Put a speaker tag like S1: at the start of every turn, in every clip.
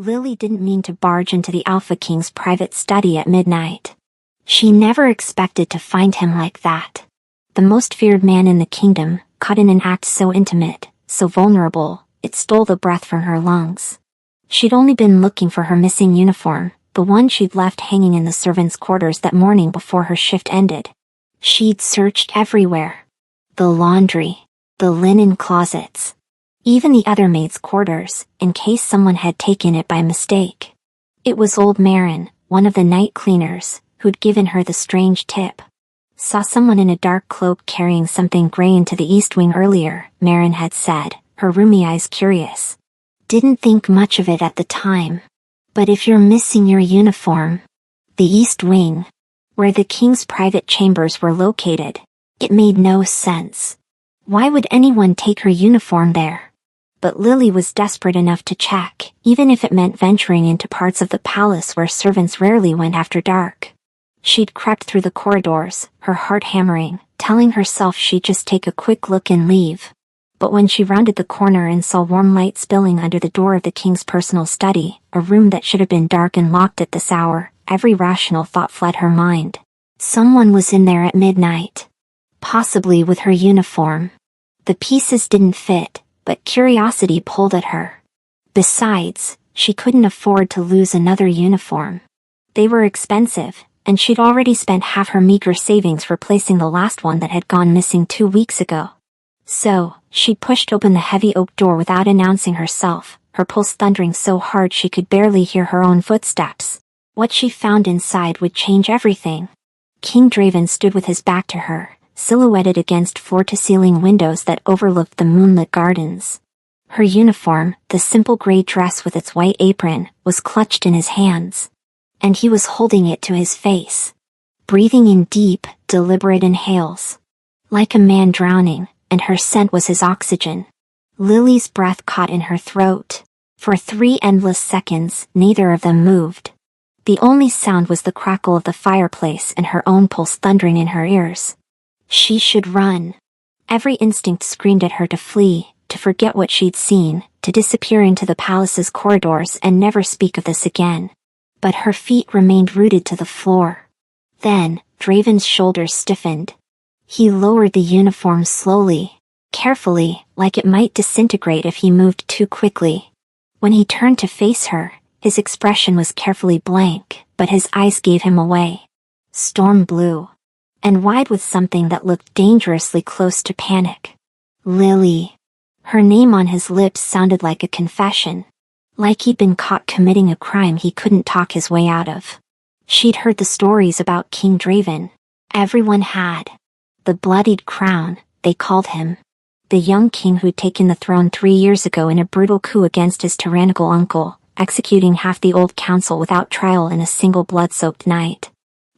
S1: Lily didn't mean to barge into the Alpha King's private study at midnight. She never expected to find him like that. The most feared man in the kingdom, caught in an act so intimate, so vulnerable, it stole the breath from her lungs. She'd only been looking for her missing uniform, the one she'd left hanging in the servants' quarters that morning before her shift ended. She'd searched everywhere. The laundry, the linen closets, even the other maids' quarters, in case someone had taken it by mistake. It was old Marin, one of the night cleaners, who'd given her the strange tip. Saw someone in a dark cloak carrying something gray into the East Wing earlier, Marin had said, her roomy eyes curious. Didn't think much of it at the time. But if you're missing your uniform, the East Wing, where the king's private chambers were located, it made no sense. Why would anyone take her uniform there? But Lily was desperate enough to check, even if it meant venturing into parts of the palace where servants rarely went after dark. She'd crept through the corridors, her heart hammering, telling herself she'd just take a quick look and leave. But when she rounded the corner and saw warm light spilling under the door of the king's personal study, a room that should have been dark and locked at this hour, every rational thought fled her mind. Someone was in there at midnight. Possibly with her uniform. The pieces didn't fit, but curiosity pulled at her. Besides, she couldn't afford to lose another uniform. They were expensive, and she'd already spent half her meager savings replacing the last one that had gone missing 2 weeks ago. So, she pushed open the heavy oak door without announcing herself, her pulse thundering so hard she could barely hear her own footsteps. What she found inside would change everything. King Draven stood with his back to her, silhouetted against floor-to-ceiling windows that overlooked the moonlit gardens. Her uniform, the simple gray dress with its white apron, was clutched in his hands. And he was holding it to his face. Breathing in deep, deliberate inhales. Like a man drowning, and her scent was his oxygen. Lily's breath caught in her throat. For 3 endless seconds, neither of them moved. The only sound was the crackle of the fireplace and her own pulse thundering in her ears. She should run. Every instinct screamed at her to flee, to forget what she'd seen, to disappear into the palace's corridors and never speak of this again. But her feet remained rooted to the floor. Then, Draven's shoulders stiffened. He lowered the uniform slowly, carefully, like it might disintegrate if he moved too quickly. When he turned to face her, his expression was carefully blank, but his eyes gave him away. Storm blue. And wide with something that looked dangerously close to panic. Lily. Her name on his lips sounded like a confession. Like he'd been caught committing a crime he couldn't talk his way out of. She'd heard the stories about King Draven. Everyone had. The bloodied crown, they called him. The young king who'd taken the throne 3 years ago in a brutal coup against his tyrannical uncle, executing half the old council without trial in a single blood-soaked night.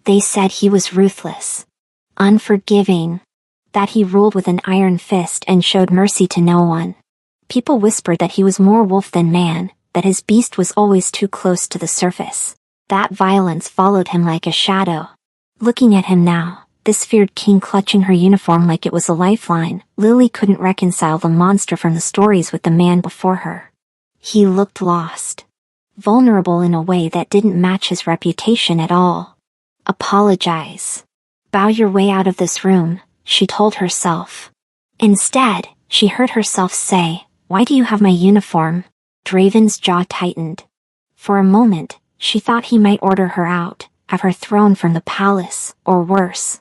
S1: They said he was ruthless. Unforgiving. That he ruled with an iron fist and showed mercy to no one. People whispered that he was more wolf than man, that his beast was always too close to the surface. That violence followed him like a shadow. Looking at him now, this feared king clutching her uniform like it was a lifeline, Lily couldn't reconcile the monster from the stories with the man before her. He looked lost. Vulnerable in a way that didn't match his reputation at all. Apologize. Bow your way out of this room, she told herself. Instead, she heard herself say, "Why do you have my uniform?" Draven's jaw tightened. For a moment, she thought he might order her out, have her thrown from the palace, or worse.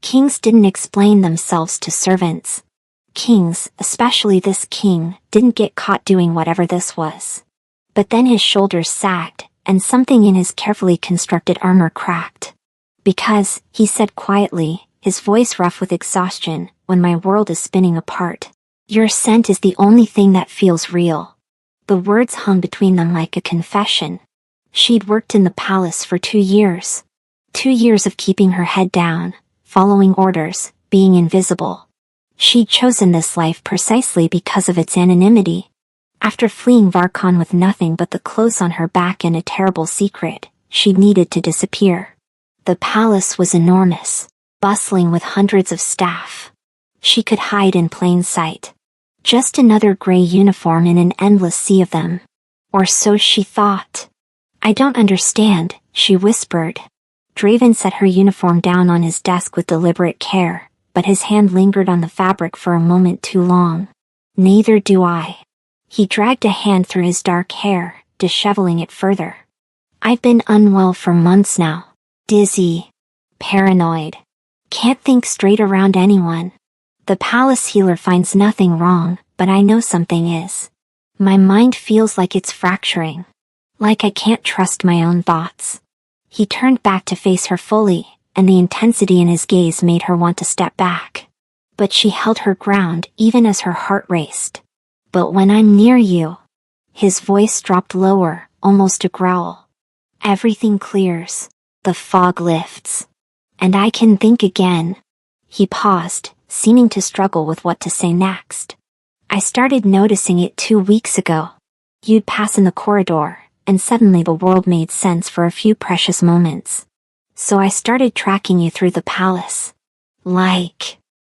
S1: Kings didn't explain themselves to servants. Kings, especially this king, didn't get caught doing whatever this was. But then his shoulders sagged, and something in his carefully constructed armor cracked. Because, he said quietly, his voice rough with exhaustion, when my world is spinning apart, your scent is the only thing that feels real. The words hung between them like a confession. She'd worked in the palace for 2 years. 2 years of keeping her head down, following orders, being invisible. She'd chosen this life precisely because of its anonymity. After fleeing Varkon with nothing but the clothes on her back and a terrible secret, she needed to disappear. The palace was enormous, bustling with hundreds of staff. She could hide in plain sight. Just another gray uniform in an endless sea of them. Or so she thought. I don't understand, she whispered. Draven set her uniform down on his desk with deliberate care, but his hand lingered on the fabric for a moment too long. Neither do I. He dragged a hand through his dark hair, disheveling it further. I've been unwell for months now. Dizzy. Paranoid. Can't think straight around anyone. The palace healer finds nothing wrong, but I know something is. My mind feels like it's fracturing. Like I can't trust my own thoughts. He turned back to face her fully, and the intensity in his gaze made her want to step back. But she held her ground even as her heart raced. But when I'm near you... His voice dropped lower, almost a growl. Everything clears. The fog lifts. And I can think again. He paused, seeming to struggle with what to say next. I started noticing it 2 weeks ago. You'd pass in the corridor, and suddenly the world made sense for a few precious moments. So I started tracking you through the palace. Like...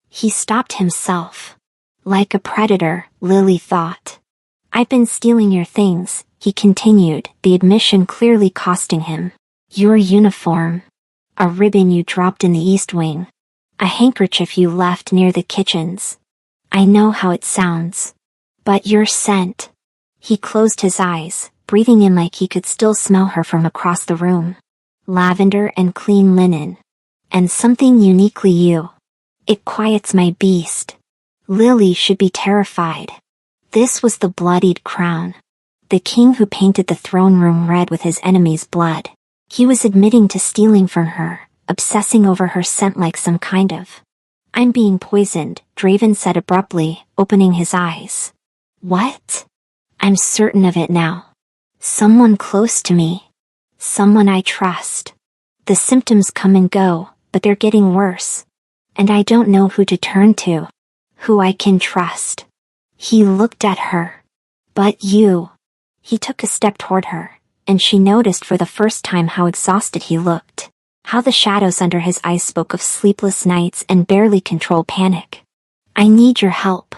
S1: He stopped himself. Like a predator, Lily thought. I've been stealing your things, he continued, the admission clearly costing him. Your uniform. A ribbon you dropped in the East Wing. A handkerchief you left near the kitchens. I know how it sounds. But your scent. He closed his eyes, breathing in like he could still smell her from across the room. Lavender and clean linen. And something uniquely you. It quiets my beast. Lily should be terrified. This was the bloodied crown. The king who painted the throne room red with his enemy's blood. He was admitting to stealing from her, obsessing over her scent like some kind of... I'm being poisoned, Draven said abruptly, opening his eyes. What? I'm certain of it now. Someone close to me. Someone I trust. The symptoms come and go, but they're getting worse. And I don't know who to turn to. Who I can trust. He looked at her. But you. He took a step toward her, and she noticed for the first time how exhausted he looked. How the shadows under his eyes spoke of sleepless nights and barely controlled panic. I need your help.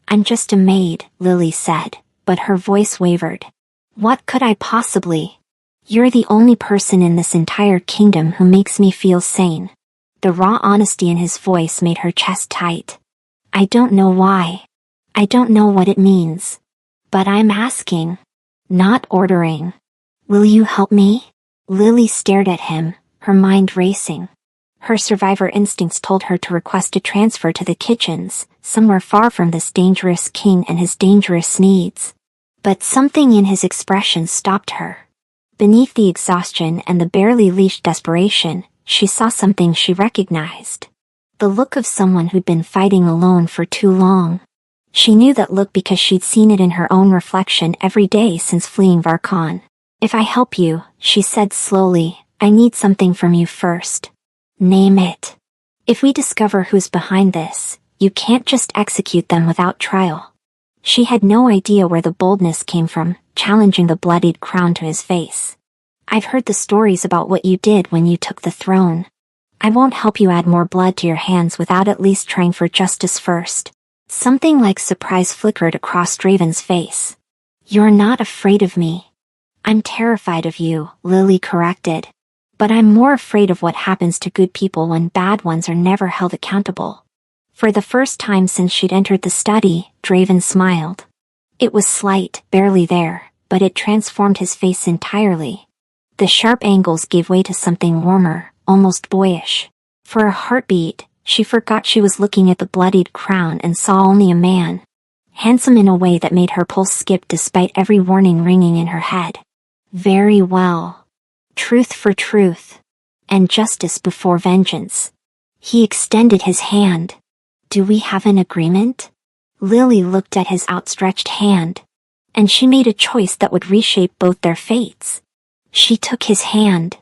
S1: I'm just a maid, Lily said, but her voice wavered. What could I possibly? You're the only person in this entire kingdom who makes me feel sane. The raw honesty in his voice made her chest tight. I don't know why. I don't know what it means. But I'm asking. Not ordering. Will you help me? Lily stared at him, her mind racing. Her survivor instincts told her to request a transfer to the kitchens, somewhere far from this dangerous king and his dangerous needs. But something in his expression stopped her. Beneath the exhaustion and the barely leashed desperation, she saw something she recognized. The look of someone who'd been fighting alone for too long. She knew that look because she'd seen it in her own reflection every day since fleeing Varkon. If I help you, she said slowly, I need something from you first. Name it. If we discover who's behind this, you can't just execute them without trial. She had no idea where the boldness came from, challenging the bloodied crown to his face. I've heard the stories about what you did when you took the throne. I won't help you add more blood to your hands without at least trying for justice first. Something like surprise flickered across Draven's face. You're not afraid of me. I'm terrified of you, Lily corrected. But I'm more afraid of what happens to good people when bad ones are never held accountable. For the first time since she'd entered the study, Draven smiled. It was slight, barely there, but it transformed his face entirely. The sharp angles gave way to something warmer, almost boyish. For a heartbeat, she forgot she was looking at the bloodied crown and saw only a man. Handsome in a way that made her pulse skip despite every warning ringing in her head. Very well. Truth for truth. And justice before vengeance. He extended his hand. Do we have an agreement? Lily looked at his outstretched hand. And she made a choice that would reshape both their fates. She took his hand.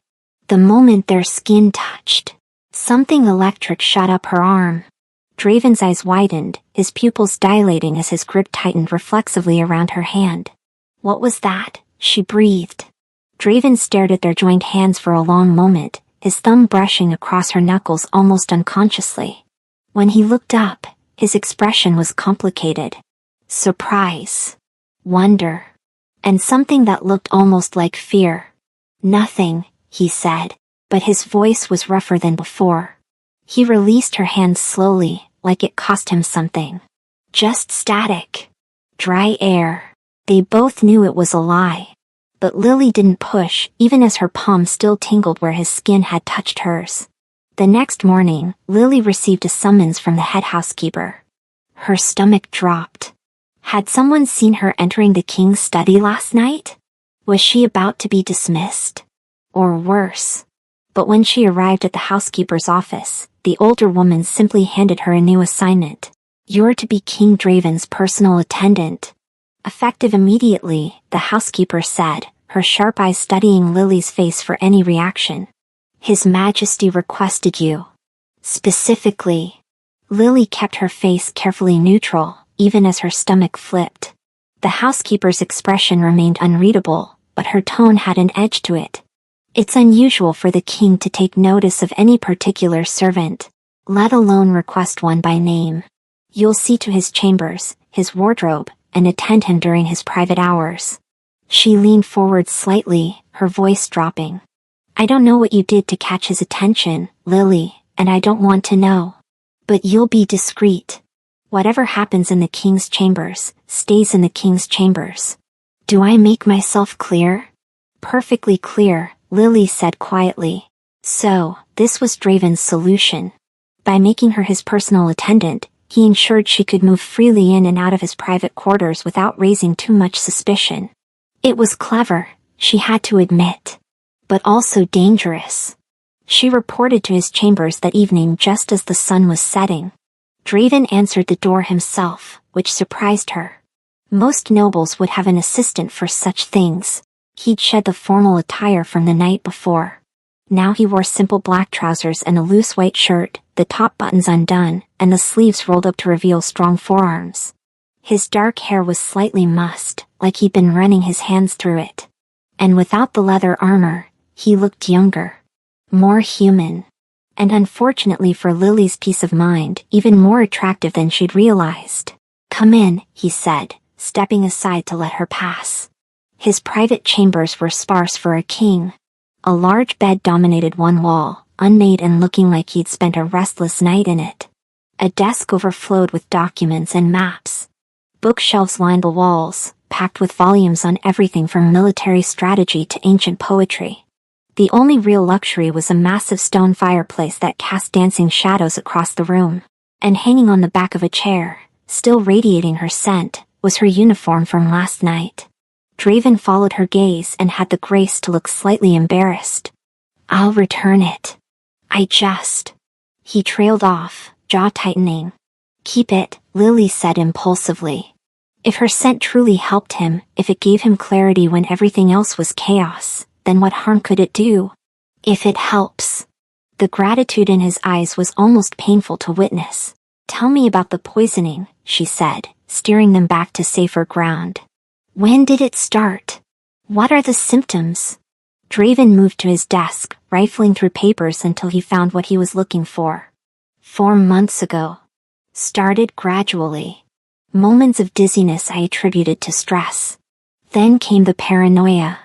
S1: The moment their skin touched, something electric shot up her arm. Draven's eyes widened, his pupils dilating as his grip tightened reflexively around her hand. What was that? She breathed. Draven stared at their joined hands for a long moment, his thumb brushing across her knuckles almost unconsciously. When he looked up, his expression was complicated. Surprise. Wonder. and something that looked almost like fear. "Nothing," he said, but his voice was rougher than before. He released her hands slowly, like it cost him something. "Just static. Dry air." They both knew it was a lie. But Lily didn't push, even as her palm still tingled where his skin had touched hers. The next morning, Lily received a summons from the head housekeeper. Her stomach dropped. Had someone seen her entering the king's study last night? Was she about to be dismissed? Or worse? But when she arrived at the housekeeper's office, the older woman simply handed her a new assignment. "You're to be King Draven's personal attendant." Effective immediately, the housekeeper said, her sharp eyes studying Lily's face for any reaction. "His Majesty requested you." Specifically. Lily kept her face carefully neutral, even as her stomach flipped. The housekeeper's expression remained unreadable, but her tone had an edge to it. "It's unusual for the king to take notice of any particular servant, let alone request one by name. You'll see to his chambers, his wardrobe, and attend him during his private hours." She leaned forward slightly, her voice dropping. "I don't know what you did to catch his attention, Lily, and I don't want to know. But you'll be discreet. Whatever happens in the king's chambers, stays in the king's chambers." "Do I make myself clear?" "Perfectly clear," Lily said quietly. So, this was Draven's solution. By making her his personal attendant, he ensured she could move freely in and out of his private quarters without raising too much suspicion. It was clever, she had to admit. But also dangerous. She reported to his chambers that evening just as the sun was setting. Draven answered the door himself, which surprised her. Most nobles would have an assistant for such things. He'd shed the formal attire from the night before. Now he wore simple black trousers and a loose white shirt, the top buttons undone, and the sleeves rolled up to reveal strong forearms. His dark hair was slightly mussed, like he'd been running his hands through it. And without the leather armor, he looked younger. More human. And unfortunately for Lily's peace of mind, even more attractive than she'd realized. "Come in," he said, stepping aside to let her pass. His private chambers were sparse for a king. A large bed dominated one wall, unmade and looking like he'd spent a restless night in it. A desk overflowed with documents and maps. Bookshelves lined the walls, packed with volumes on everything from military strategy to ancient poetry. The only real luxury was a massive stone fireplace that cast dancing shadows across the room. And hanging on the back of a chair, still radiating her scent, was her uniform from last night. Draven followed her gaze and had the grace to look slightly embarrassed. "I'll return it. I just..." He trailed off, jaw tightening. "Keep it," Lily said impulsively. If her scent truly helped him, if it gave him clarity when everything else was chaos, then what harm could it do? If it helps. The gratitude in his eyes was almost painful to witness. "Tell me about the poisoning," she said, steering them back to safer ground. "When did it start? What are the symptoms?" Draven moved to his desk, rifling through papers until he found what he was looking for. 4 months ago. Started gradually. Moments of dizziness I attributed to stress. Then came the paranoia.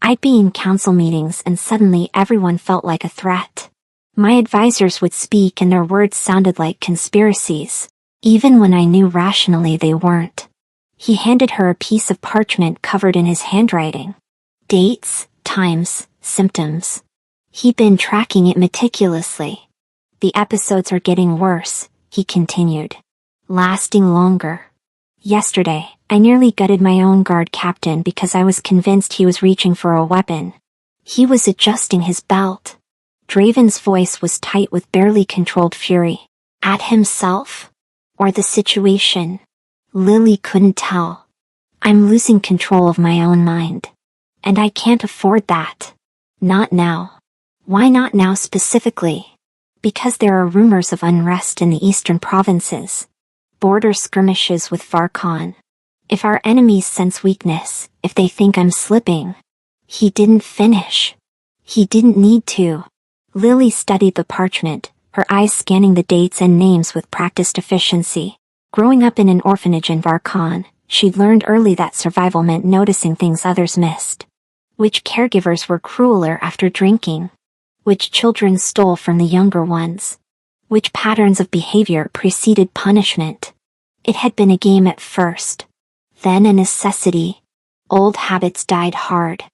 S1: I'd be in council meetings and suddenly everyone felt like a threat. My advisors would speak and their words sounded like conspiracies, even when I knew rationally they weren't. He handed her a piece of parchment covered in his handwriting. Dates, times, symptoms. He'd been tracking it meticulously. "The episodes are getting worse," he continued. "Lasting longer. Yesterday, I nearly gutted my own guard captain because I was convinced he was reaching for a weapon. He was adjusting his belt." Draven's voice was tight with barely controlled fury. At himself? Or the situation? Lily couldn't tell. "I'm losing control of my own mind. And I can't afford that. Not now." "Why not now specifically?" "Because there are rumors of unrest in the eastern provinces. Border skirmishes with Varkon. If our enemies sense weakness, if they think I'm slipping." He didn't finish. He didn't need to. Lily studied the parchment, her eyes scanning the dates and names with practiced efficiency. Growing up in an orphanage in Varkon, She'd learned early that survival meant noticing things others missed. Which caregivers were crueler after drinking? Which children stole from the younger ones? Which patterns of behavior preceded punishment? It had been a game at first, then a necessity. Old habits died hard.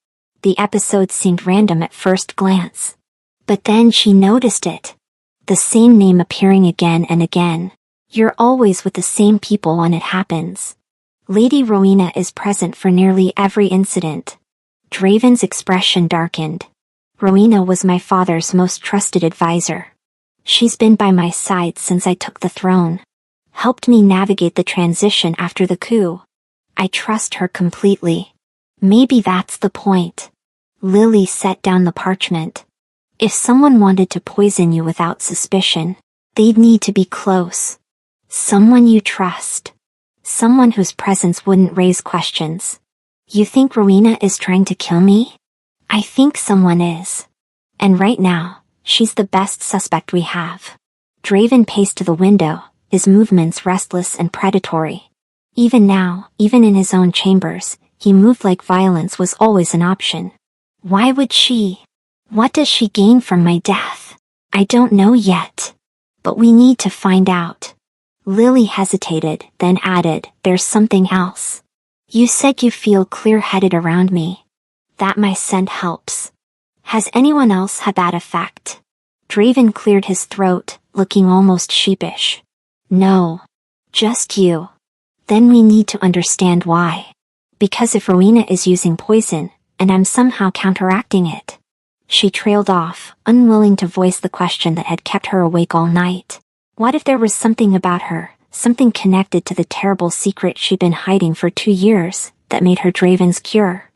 S1: The episodes seemed random at first glance. But then she noticed it. The same name appearing again and again. You're always with the same people when it happens. Lady Rowena is present for nearly every incident. Draven's expression darkened. Rowena was my father's most trusted advisor. She's been by my side since I took the throne. Helped me navigate the transition after the coup. I trust her completely. Maybe that's the point. Lily set down the parchment. If someone wanted to poison you without suspicion, they'd need to be close. Someone you trust. Someone whose presence wouldn't raise questions. You think Rowena is trying to kill me? I think someone is. And right now, she's the best suspect we have. Draven paced to the window, his movements restless and predatory. Even now, even in his own chambers, he moved like violence was always an option. Why would she? What does she gain from my death? I don't know yet. But we need to find out. Lily hesitated, then added, there's something else. You said you feel clear-headed around me. That my scent helps. Has anyone else had that effect? Draven cleared his throat, looking almost sheepish. No. Just you. Then we need to understand why. Because if Rowena is using poison, and I'm somehow counteracting it. She trailed off, unwilling to voice the question that had kept her awake all night. What if there was something about her, something connected to the terrible secret she'd been hiding for 2 years, that made her Draven's cure?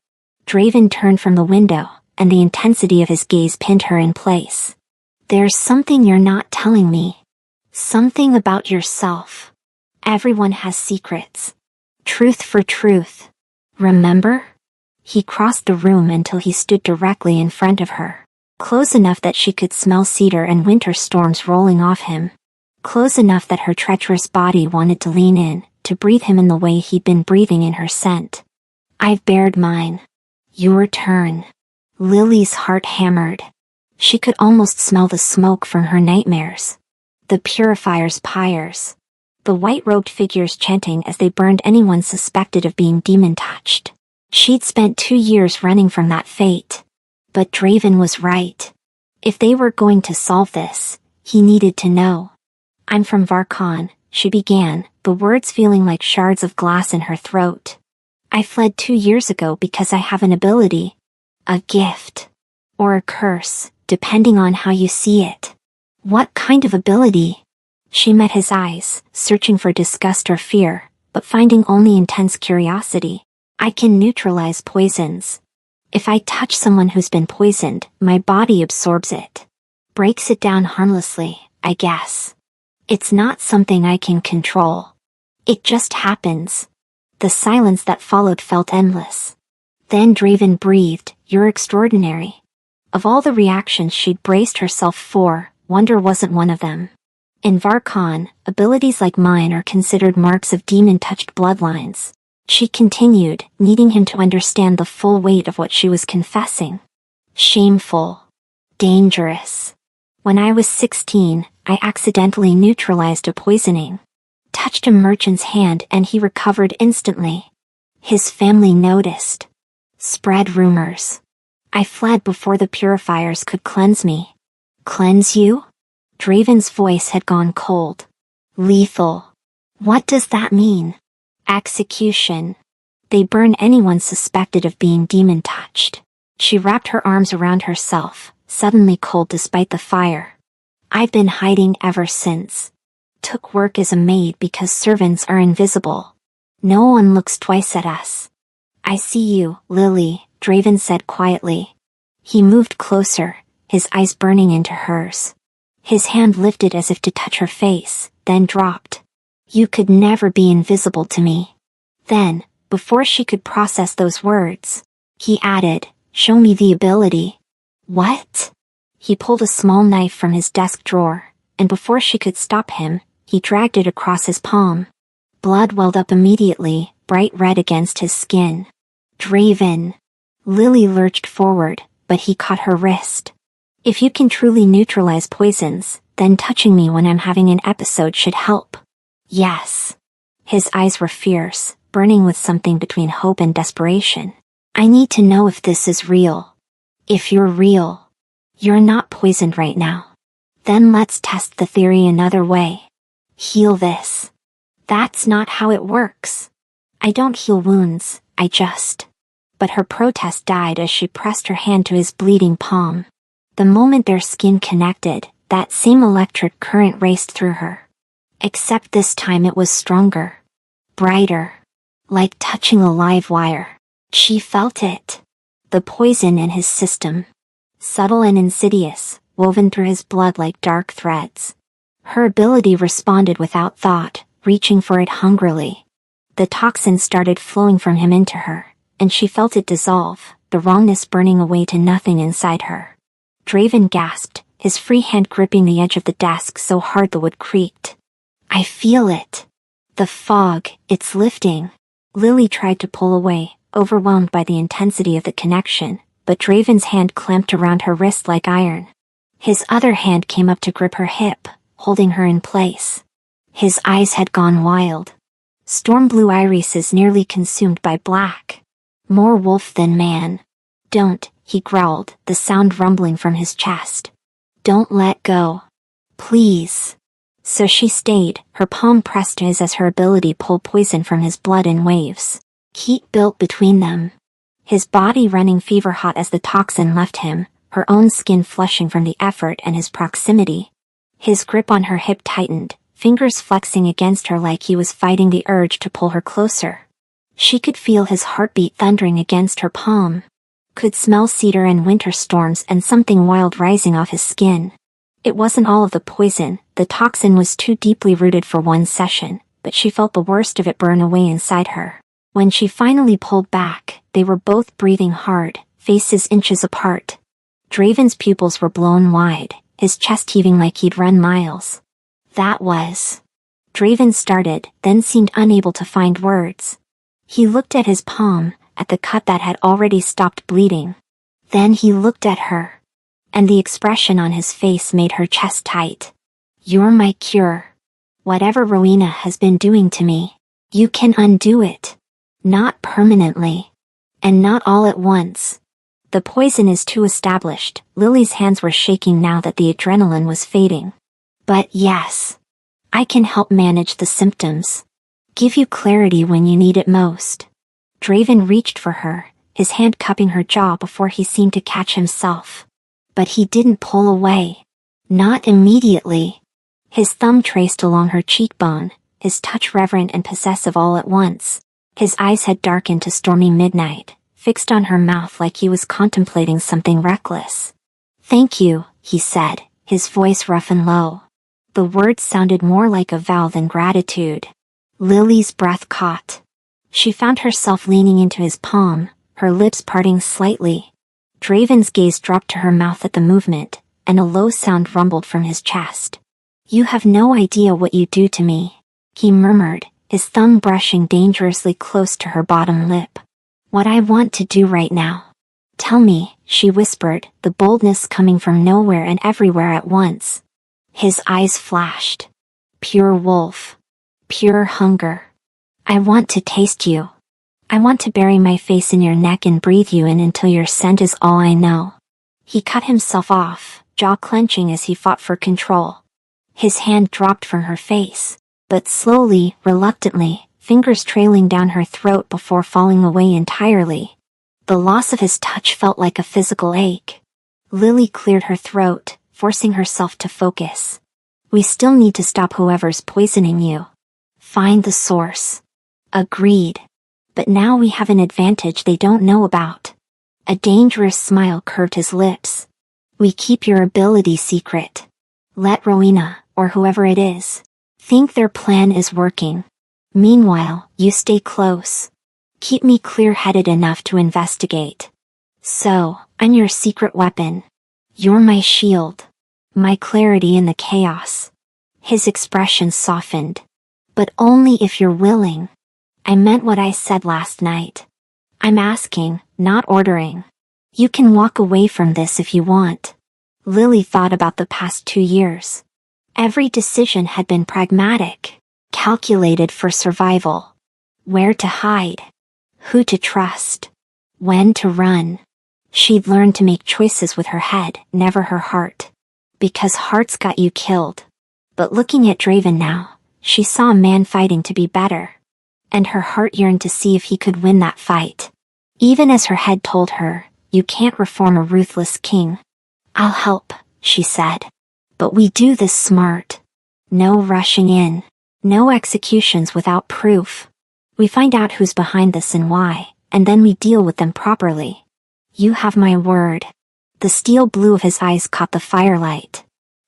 S1: Draven turned from the window, and the intensity of his gaze pinned her in place. There's something you're not telling me. Something about yourself. Everyone has secrets. Truth for truth. Remember? He crossed the room until he stood directly in front of her. Close enough that she could smell cedar and winter storms rolling off him. Close enough that her treacherous body wanted to lean in, to breathe him in the way he'd been breathing in her scent. I've bared mine. Your turn. Lily's heart hammered. She could almost smell the smoke from her nightmares. The purifier's pyres. The white-robed figures chanting as they burned anyone suspected of being demon-touched. She'd spent 2 years running from that fate. But Draven was right. If they were going to solve this, he needed to know. I'm from Varkon, she began, the words feeling like shards of glass in her throat. I fled 2 years ago because I have an ability. A gift. Or a curse, depending on how you see it. What kind of ability? She met his eyes, searching for disgust or fear, but finding only intense curiosity. I can neutralize poisons. If I touch someone who's been poisoned, my body absorbs it. Breaks it down harmlessly, I guess. It's not something I can control. It just happens. The silence that followed felt endless. Then Draven breathed, "You're extraordinary." Of all the reactions she'd braced herself for, wonder wasn't one of them. In Varkon, abilities like mine are considered marks of demon-touched bloodlines. She continued, needing him to understand the full weight of what she was confessing. Shameful. Dangerous. When I was 16, I accidentally neutralized a poisoning. Touched a merchant's hand and he recovered instantly. His family noticed. Spread rumors. I fled before the purifiers could cleanse me. Cleanse you? Draven's voice had gone cold. Lethal. What does that mean? Execution. They burn anyone suspected of being demon-touched. She wrapped her arms around herself, suddenly cold despite the fire. I've been hiding ever since. Took work as a maid because servants are invisible. No one looks twice at us. I see you, Lily, Draven said quietly. He moved closer, his eyes burning into hers. His hand lifted as if to touch her face, then dropped. You could never be invisible to me. Then, before she could process those words, he added, show me the ability. What? He pulled a small knife from his desk drawer, and before she could stop him, he dragged it across his palm. Blood welled up immediately, bright red against his skin. Draven. Lily lurched forward, but he caught her wrist. If you can truly neutralize poisons, then touching me when I'm having an episode should help. Yes. His eyes were fierce, burning with something between hope and desperation. I need to know if this is real. If you're real. You're not poisoned right now. Then let's test the theory another way. Heal this. That's not how it works. I don't heal wounds, I just. But her protest died as she pressed her hand to his bleeding palm. The moment their skin connected, that same electric current raced through her. Except this time it was stronger. Brighter. Like touching a live wire. She felt it. The poison in his system. Subtle and insidious, woven through his blood like dark threads. Her ability responded without thought, reaching for it hungrily. The toxin started flowing from him into her, and she felt it dissolve, the wrongness burning away to nothing inside her. Draven gasped, his free hand gripping the edge of the desk so hard the wood creaked. I feel it. The fog, it's lifting. Lily tried to pull away, overwhelmed by the intensity of the connection, but Draven's hand clamped around her wrist like iron. His other hand came up to grip her hip, holding her in place. His eyes had gone wild. Storm blue irises nearly consumed by black. More wolf than man. Don't, he growled, the sound rumbling from his chest. Don't let go. Please. So she stayed, her palm pressed to his as her ability pulled poison from his blood in waves. Heat built between them. His body running fever-hot as the toxin left him, her own skin flushing from the effort and his proximity. His grip on her hip tightened, fingers flexing against her like he was fighting the urge to pull her closer. She could feel his heartbeat thundering against her palm. Could smell cedar and winter storms and something wild rising off his skin. It wasn't all of the poison, the toxin was too deeply rooted for one session, but she felt the worst of it burn away inside her. When she finally pulled back, they were both breathing hard, faces inches apart. Draven's pupils were blown wide, his chest heaving like he'd run miles. That was. Draven started, then seemed unable to find words. He looked at his palm, at the cut that had already stopped bleeding. Then he looked at her. And the expression on his face made her chest tight. You're my cure. Whatever Rowena has been doing to me, you can undo it. Not permanently. And not all at once. The poison is too established. Lily's hands were shaking now that the adrenaline was fading. But yes. I can help manage the symptoms. Give you clarity when you need it most. Draven reached for her, his hand cupping her jaw before he seemed to catch himself. But he didn't pull away. Not immediately. His thumb traced along her cheekbone, his touch reverent and possessive all at once. His eyes had darkened to stormy midnight, fixed on her mouth like he was contemplating something reckless. Thank you, he said, his voice rough and low. The words sounded more like a vow than gratitude. Lily's breath caught. She found herself leaning into his palm, her lips parting slightly. Draven's gaze dropped to her mouth at the movement, and a low sound rumbled from his chest. You have no idea what you do to me, he murmured, his thumb brushing dangerously close to her bottom lip. What I want to do right now. Tell me, she whispered, the boldness coming from nowhere and everywhere at once. His eyes flashed. Pure wolf. Pure hunger. I want to taste you. I want to bury my face in your neck and breathe you in until your scent is all I know. He cut himself off, jaw clenching as he fought for control. His hand dropped from her face, but slowly, reluctantly, fingers trailing down her throat before falling away entirely. The loss of his touch felt like a physical ache. Lily cleared her throat, forcing herself to focus. We still need to stop whoever's poisoning you. Find the source. Agreed. But now we have an advantage they don't know about. A dangerous smile curved his lips. We keep your ability secret. Let Rowena, or whoever it is, think their plan is working. Meanwhile, you stay close. Keep me clear-headed enough to investigate. So, I'm your secret weapon. You're my shield. My clarity in the chaos. His expression softened. But only if you're willing. I meant what I said last night. I'm asking, not ordering. You can walk away from this if you want. Lily thought about the past 2 years. Every decision had been pragmatic, calculated for survival. Where to hide, who to trust, when to run. She'd learned to make choices with her head, never her heart. Because hearts got you killed. But looking at Draven now, she saw a man fighting to be better. And her heart yearned to see if he could win that fight. Even as her head told her, you can't reform a ruthless king. I'll help, she said. But we do this smart. No rushing in. No executions without proof. We find out who's behind this and why, and then we deal with them properly. You have my word. The steel blue of his eyes caught the firelight.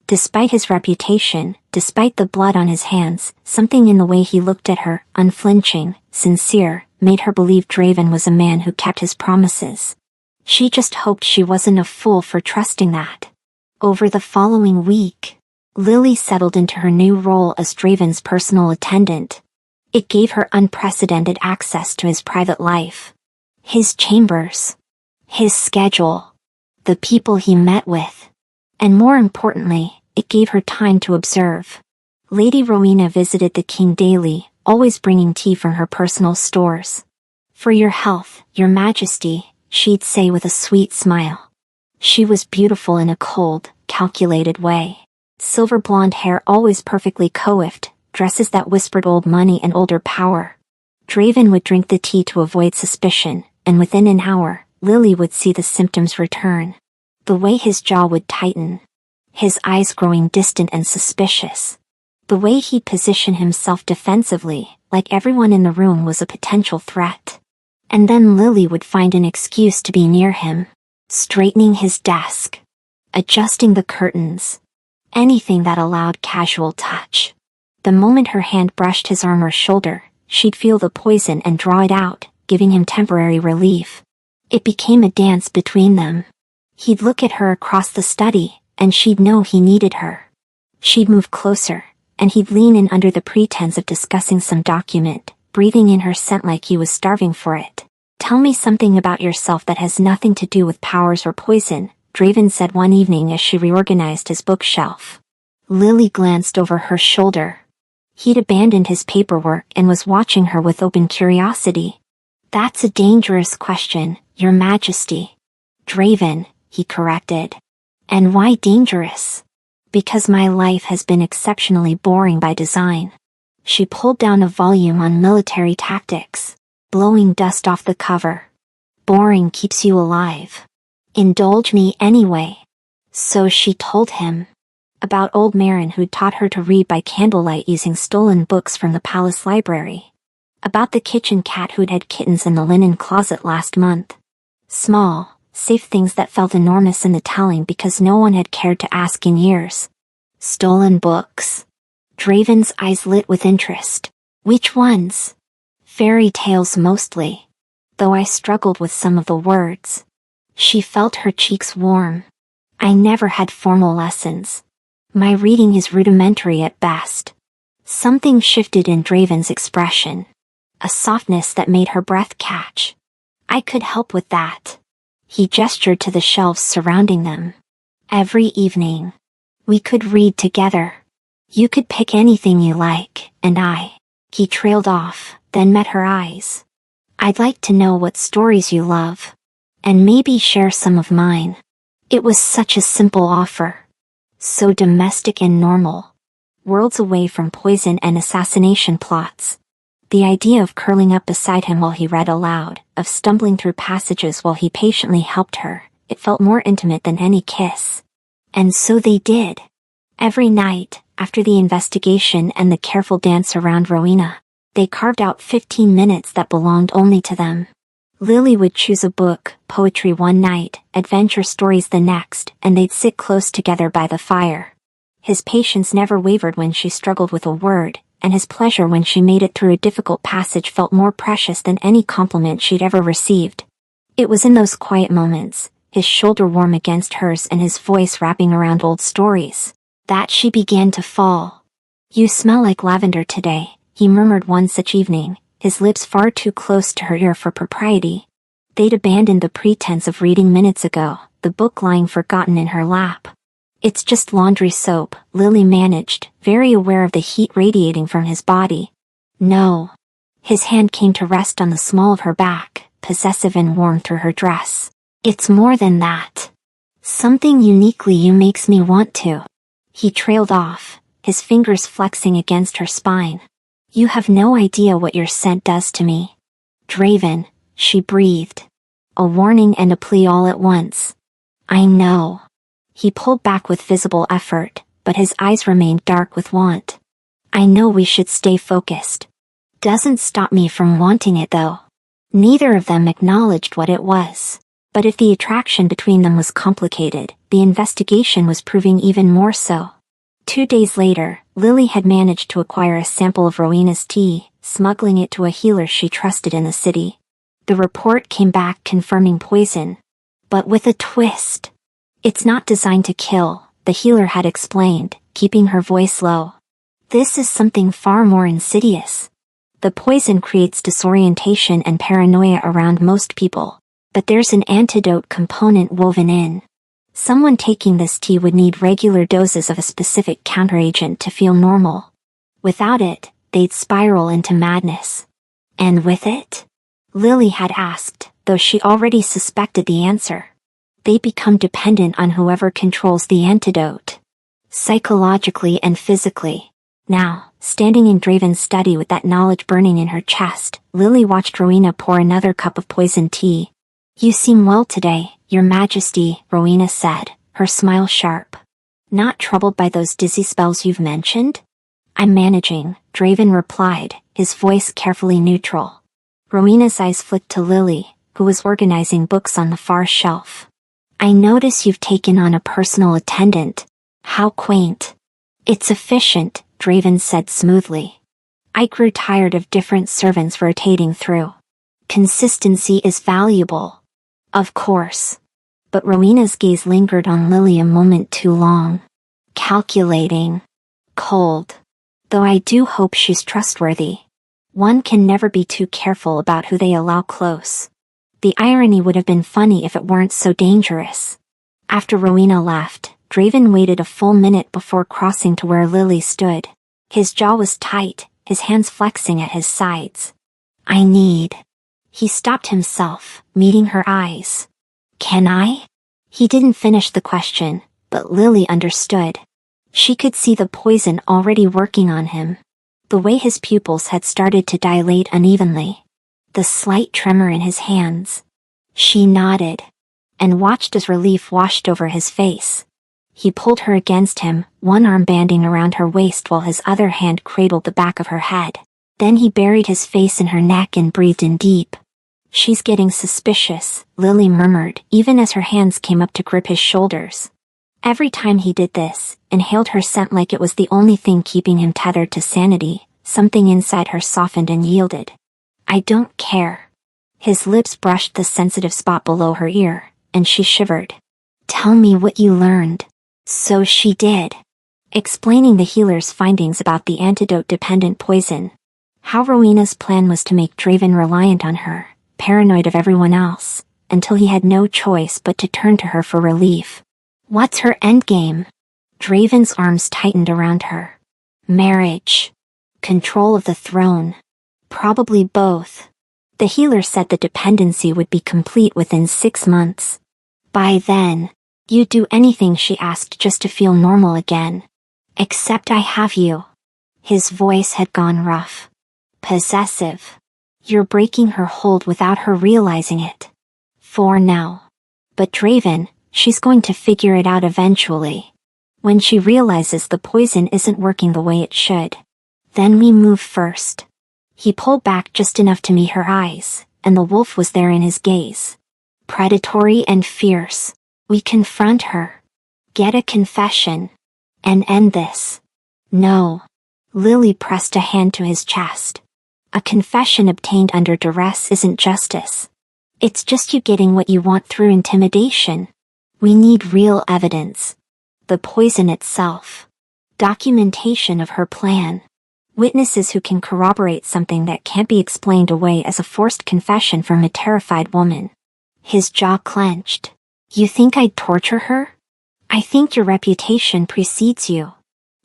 S1: Despite his reputation, despite the blood on his hands, something in the way he looked at her, unflinching, sincere, made her believe Draven was a man who kept his promises. She just hoped she wasn't a fool for trusting that. Over the following week, Lily settled into her new role as Draven's personal attendant. It gave her unprecedented access to his private life. His chambers. His schedule. The people he met with. And more importantly, it gave her time to observe. Lady Rowena visited the king daily, always bringing tea from her personal stores. For your health, your majesty, she'd say with a sweet smile. She was beautiful in a cold, calculated way. Silver blonde hair always perfectly coiffed, dresses that whispered old money and older power. Draven would drink the tea to avoid suspicion, and within an hour, Lily would see the symptoms return. The way his jaw would tighten. His eyes growing distant and suspicious. The way he'd position himself defensively, like everyone in the room was a potential threat. And then Lily would find an excuse to be near him. Straightening his desk. Adjusting the curtains. Anything that allowed casual touch. The moment her hand brushed his arm or shoulder, she'd feel the poison and draw it out, giving him temporary relief. It became a dance between them. He'd look at her across the study, and she'd know he needed her. She'd move closer, and he'd lean in under the pretense of discussing some document, breathing in her scent like he was starving for it. Tell me something about yourself that has nothing to do with powers or poison, Draven said one evening as she reorganized his bookshelf. Lily glanced over her shoulder. He'd abandoned his paperwork and was watching her with open curiosity. That's a dangerous question, Your Majesty. Draven, he corrected. And why dangerous? Because my life has been exceptionally boring by design. She pulled down a volume on military tactics, blowing dust off the cover. Boring keeps you alive. Indulge me anyway. So she told him. About old Marin who'd taught her to read by candlelight using stolen books from the palace library. About the kitchen cat who'd had kittens in the linen closet last month. Small, safe things that felt enormous in the telling because no one had cared to ask in years. Stolen books. Draven's eyes lit with interest. Which ones? Fairy tales mostly. Though I struggled with some of the words. She felt her cheeks warm. I never had formal lessons. My reading is rudimentary at best. Something shifted in Draven's expression. A softness that made her breath catch. I could help with that. He gestured to the shelves surrounding them. Every evening. We could read together. You could pick anything you like, and I. He trailed off, then met her eyes. I'd like to know what stories you love. And maybe share some of mine. It was such a simple offer. So domestic and normal. Worlds away from poison and assassination plots. The idea of curling up beside him while he read aloud, of stumbling through passages while he patiently helped her, it felt more intimate than any kiss. And so they did. Every night, after the investigation and the careful dance around Rowena, they carved out 15 minutes that belonged only to them. Lily would choose a book, poetry one night, adventure stories the next, and they'd sit close together by the fire. His patience never wavered when she struggled with a word, and his pleasure when she made it through a difficult passage felt more precious than any compliment she'd ever received. It was in those quiet moments, his shoulder warm against hers and his voice wrapping around old stories, that she began to fall. You smell like lavender today, he murmured one such evening, his lips far too close to her ear for propriety. They'd abandoned the pretense of reading minutes ago, the book lying forgotten in her lap. It's just laundry soap, Lily managed, very aware of the heat radiating from his body. No. His hand came to rest on the small of her back, possessive and warm through her dress. It's more than that. Something uniquely you makes me want to. He trailed off, his fingers flexing against her spine. You have no idea what your scent does to me. Draven, she breathed. A warning and a plea all at once. I know. He pulled back with visible effort, but his eyes remained dark with want. I know we should stay focused. Doesn't stop me from wanting it though. Neither of them acknowledged what it was. But if the attraction between them was complicated, the investigation was proving even more so. 2 days later, Lily had managed to acquire a sample of Rowena's tea, smuggling it to a healer she trusted in the city. The report came back confirming poison. But with a twist. It's not designed to kill, the healer had explained, keeping her voice low. This is something far more insidious. The poison creates disorientation and paranoia around most people, but there's an antidote component woven in. Someone taking this tea would need regular doses of a specific counteragent to feel normal. Without it, they'd spiral into madness. And with it? Lily had asked, though she already suspected the answer. They become dependent on whoever controls the antidote. Psychologically and physically. Now, standing in Draven's study with that knowledge burning in her chest, Lily watched Rowena pour another cup of poisoned tea. You seem well today, Your Majesty, Rowena said, her smile sharp. Not troubled by those dizzy spells you've mentioned? I'm managing, Draven replied, his voice carefully neutral. Rowena's eyes flicked to Lily, who was organizing books on the far shelf. I notice you've taken on a personal attendant. How quaint. It's efficient, Draven said smoothly. I grew tired of different servants rotating through. Consistency is valuable. Of course. But Rowena's gaze lingered on Lily a moment too long. Calculating. Cold. Though I do hope she's trustworthy. One can never be too careful about who they allow close. The irony would have been funny if it weren't so dangerous. After Rowena left, Draven waited a full minute before crossing to where Lily stood. His jaw was tight, his hands flexing at his sides. I need. He stopped himself, meeting her eyes. Can I? He didn't finish the question, but Lily understood. She could see the poison already working on him. The way his pupils had started to dilate unevenly. The slight tremor in his hands. She nodded, and watched as relief washed over his face. He pulled her against him, one arm banding around her waist while his other hand cradled the back of her head. Then he buried his face in her neck and breathed in deep. She's getting suspicious, Lily murmured, even as her hands came up to grip his shoulders. Every time he did this, inhaled her scent like it was the only thing keeping him tethered to sanity, something inside her softened and yielded. I don't care. His lips brushed the sensitive spot below her ear, and she shivered. Tell me what you learned. So she did. Explaining the healer's findings about the antidote-dependent poison. How Rowena's plan was to make Draven reliant on her, paranoid of everyone else, until he had no choice but to turn to her for relief. What's her endgame? Draven's arms tightened around her. Marriage. Control of the throne. Probably both. The healer said the dependency would be complete within 6 months. By then, you'd do anything she asked just to feel normal again. Except I have you. His voice had gone rough. Possessive. You're breaking her hold without her realizing it. For now. But Draven, she's going to figure it out eventually. When she realizes the poison isn't working the way it should. Then we move first. He pulled back just enough to meet her eyes, and the wolf was there in his gaze. Predatory and fierce. We confront her. Get a confession. And end this. No. Lily pressed a hand to his chest. A confession obtained under duress isn't justice. It's just you getting what you want through intimidation. We need real evidence. The poison itself. Documentation of her plan. Witnesses who can corroborate something that can't be explained away as a forced confession from a terrified woman. His jaw clenched. You think I'd torture her? I think your reputation precedes you.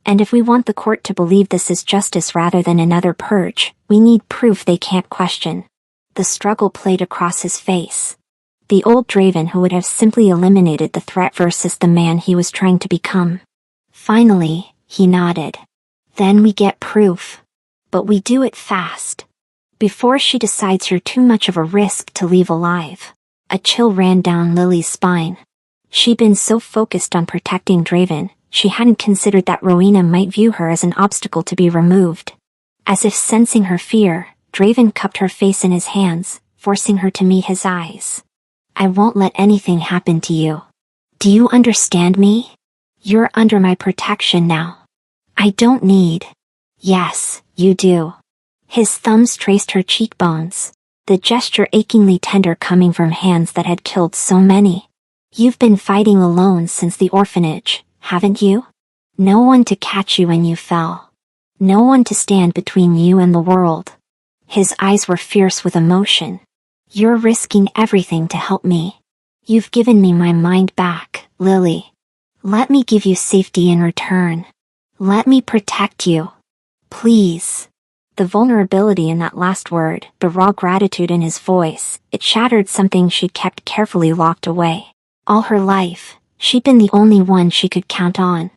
S1: And if we want the court to believe this is justice rather than another purge, we need proof they can't question. The struggle played across his face. The old Draven who would have simply eliminated the threat versus the man he was trying to become. Finally, he nodded. Then we get proof. But we do it fast. Before she decides you're too much of a risk to leave alive. A chill ran down Lily's spine. She'd been so focused on protecting Draven, she hadn't considered that Rowena might view her as an obstacle to be removed. As if sensing her fear, Draven cupped her face in his hands, forcing her to meet his eyes. I won't let anything happen to you. Do you understand me? You're under my protection now. I don't need. Yes, you do. His thumbs traced her cheekbones, the gesture achingly tender coming from hands that had killed so many. You've been fighting alone since the orphanage, haven't you? No one to catch you when you fell. No one to stand between you and the world. His eyes were fierce with emotion. You're risking everything to help me. You've given me my mind back, Lily. Let me give you safety in return. Let me protect you. Please. The vulnerability in that last word, the raw gratitude in his voice, it shattered something she'd kept carefully locked away. All her life, she'd been the only one she could count on.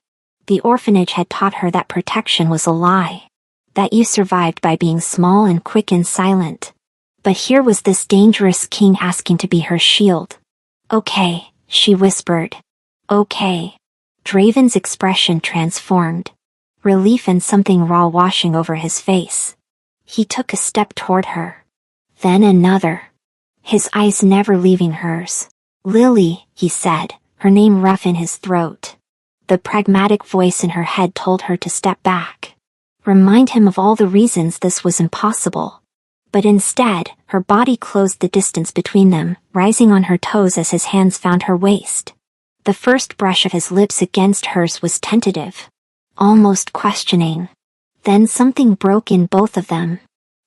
S1: The orphanage had taught her that protection was a lie. That you survived by being small and quick and silent. But here was this dangerous king asking to be her shield. Okay, she whispered. Okay. Draven's expression transformed. Relief and something raw washing over his face. He took a step toward her. Then another. His eyes never leaving hers. Lily, he said, her name rough in his throat. The pragmatic voice in her head told her to step back. Remind him of all the reasons this was impossible. But instead, her body closed the distance between them, rising on her toes as his hands found her waist. The first brush of his lips against hers was tentative. Almost questioning. Then something broke in both of them.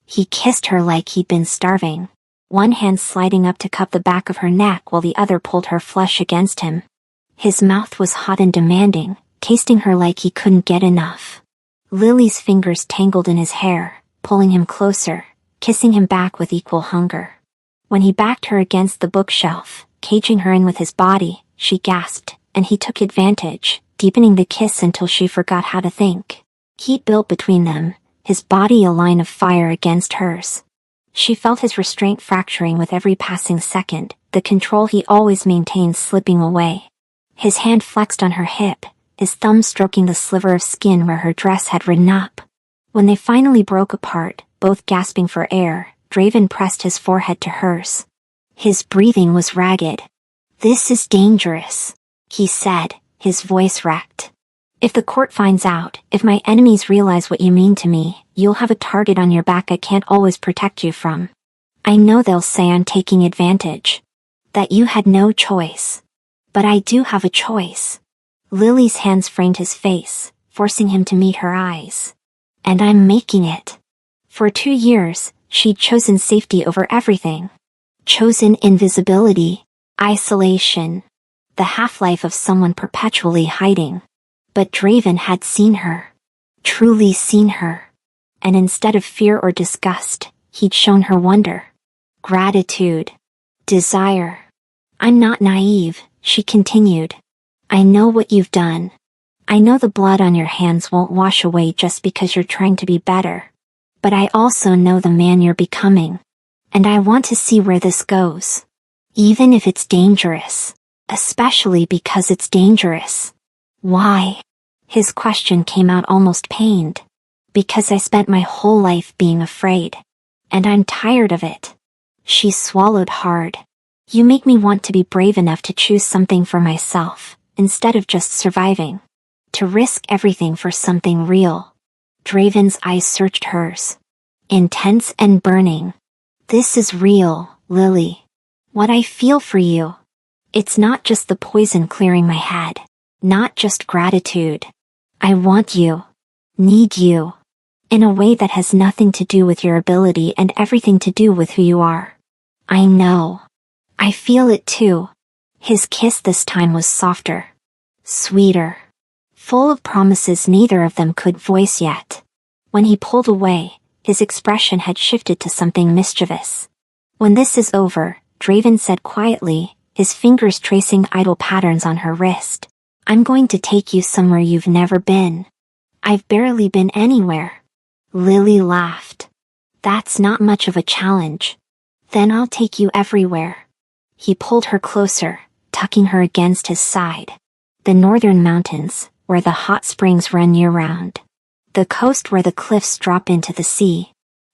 S1: He kissed her like he'd been starving. One hand sliding up to cup the back of her neck while the other pulled her flush against him. His mouth was hot and demanding, tasting her like he couldn't get enough. Lily's fingers tangled in his hair, pulling him closer, kissing him back with equal hunger. When he backed her against the bookshelf, caging her in with his body, she gasped, and he took advantage, deepening the kiss until she forgot how to think. Heat built between them, his body a line of fire against hers. She felt his restraint fracturing with every passing second, the control he always maintained slipping away. His hand flexed on her hip, his thumb stroking the sliver of skin where her dress had ridden up. When they finally broke apart, both gasping for air, Draven pressed his forehead to hers. His breathing was ragged. This is dangerous, he said, his voice wrecked. If the court finds out, if my enemies realize what you mean to me, you'll have a target on your back I can't always protect you from. I know they'll say I'm taking advantage. That you had no choice. But I do have a choice. Lily's hands framed his face, forcing him to meet her eyes. And I'm making it. For 2 years, she'd chosen safety over everything. Chosen invisibility, isolation, the half-life of someone perpetually hiding. But Draven had seen her. Truly seen her. And instead of fear or disgust, he'd shown her wonder. Gratitude. Desire. I'm not naive, she continued. I know what you've done. I know the blood on your hands won't wash away just because you're trying to be better. But I also know the man you're becoming. And I want to see where this goes. Even if it's dangerous. Especially because it's dangerous. Why? His question came out almost pained. Because I spent my whole life being afraid. And I'm tired of it. She swallowed hard. You make me want to be brave enough to choose something for myself, instead of just surviving. To risk everything for something real. Draven's eyes searched hers. Intense and burning. This is real, Lily. What I feel for you. It's not just the poison clearing my head. Not just gratitude. I want you. Need you. In a way that has nothing to do with your ability and everything to do with who you are. I know. I feel it too. His kiss this time was softer. Sweeter. Full of promises neither of them could voice yet. When he pulled away, his expression had shifted to something mischievous. When this is over, Draven said quietly, his fingers tracing idle patterns on her wrist. I'm going to take you somewhere you've never been. I've barely been anywhere. Lily laughed. That's not much of a challenge. Then I'll take you everywhere. He pulled her closer, tucking her against his side. The northern mountains, where the hot springs run year-round. The coast where the cliffs drop into the sea.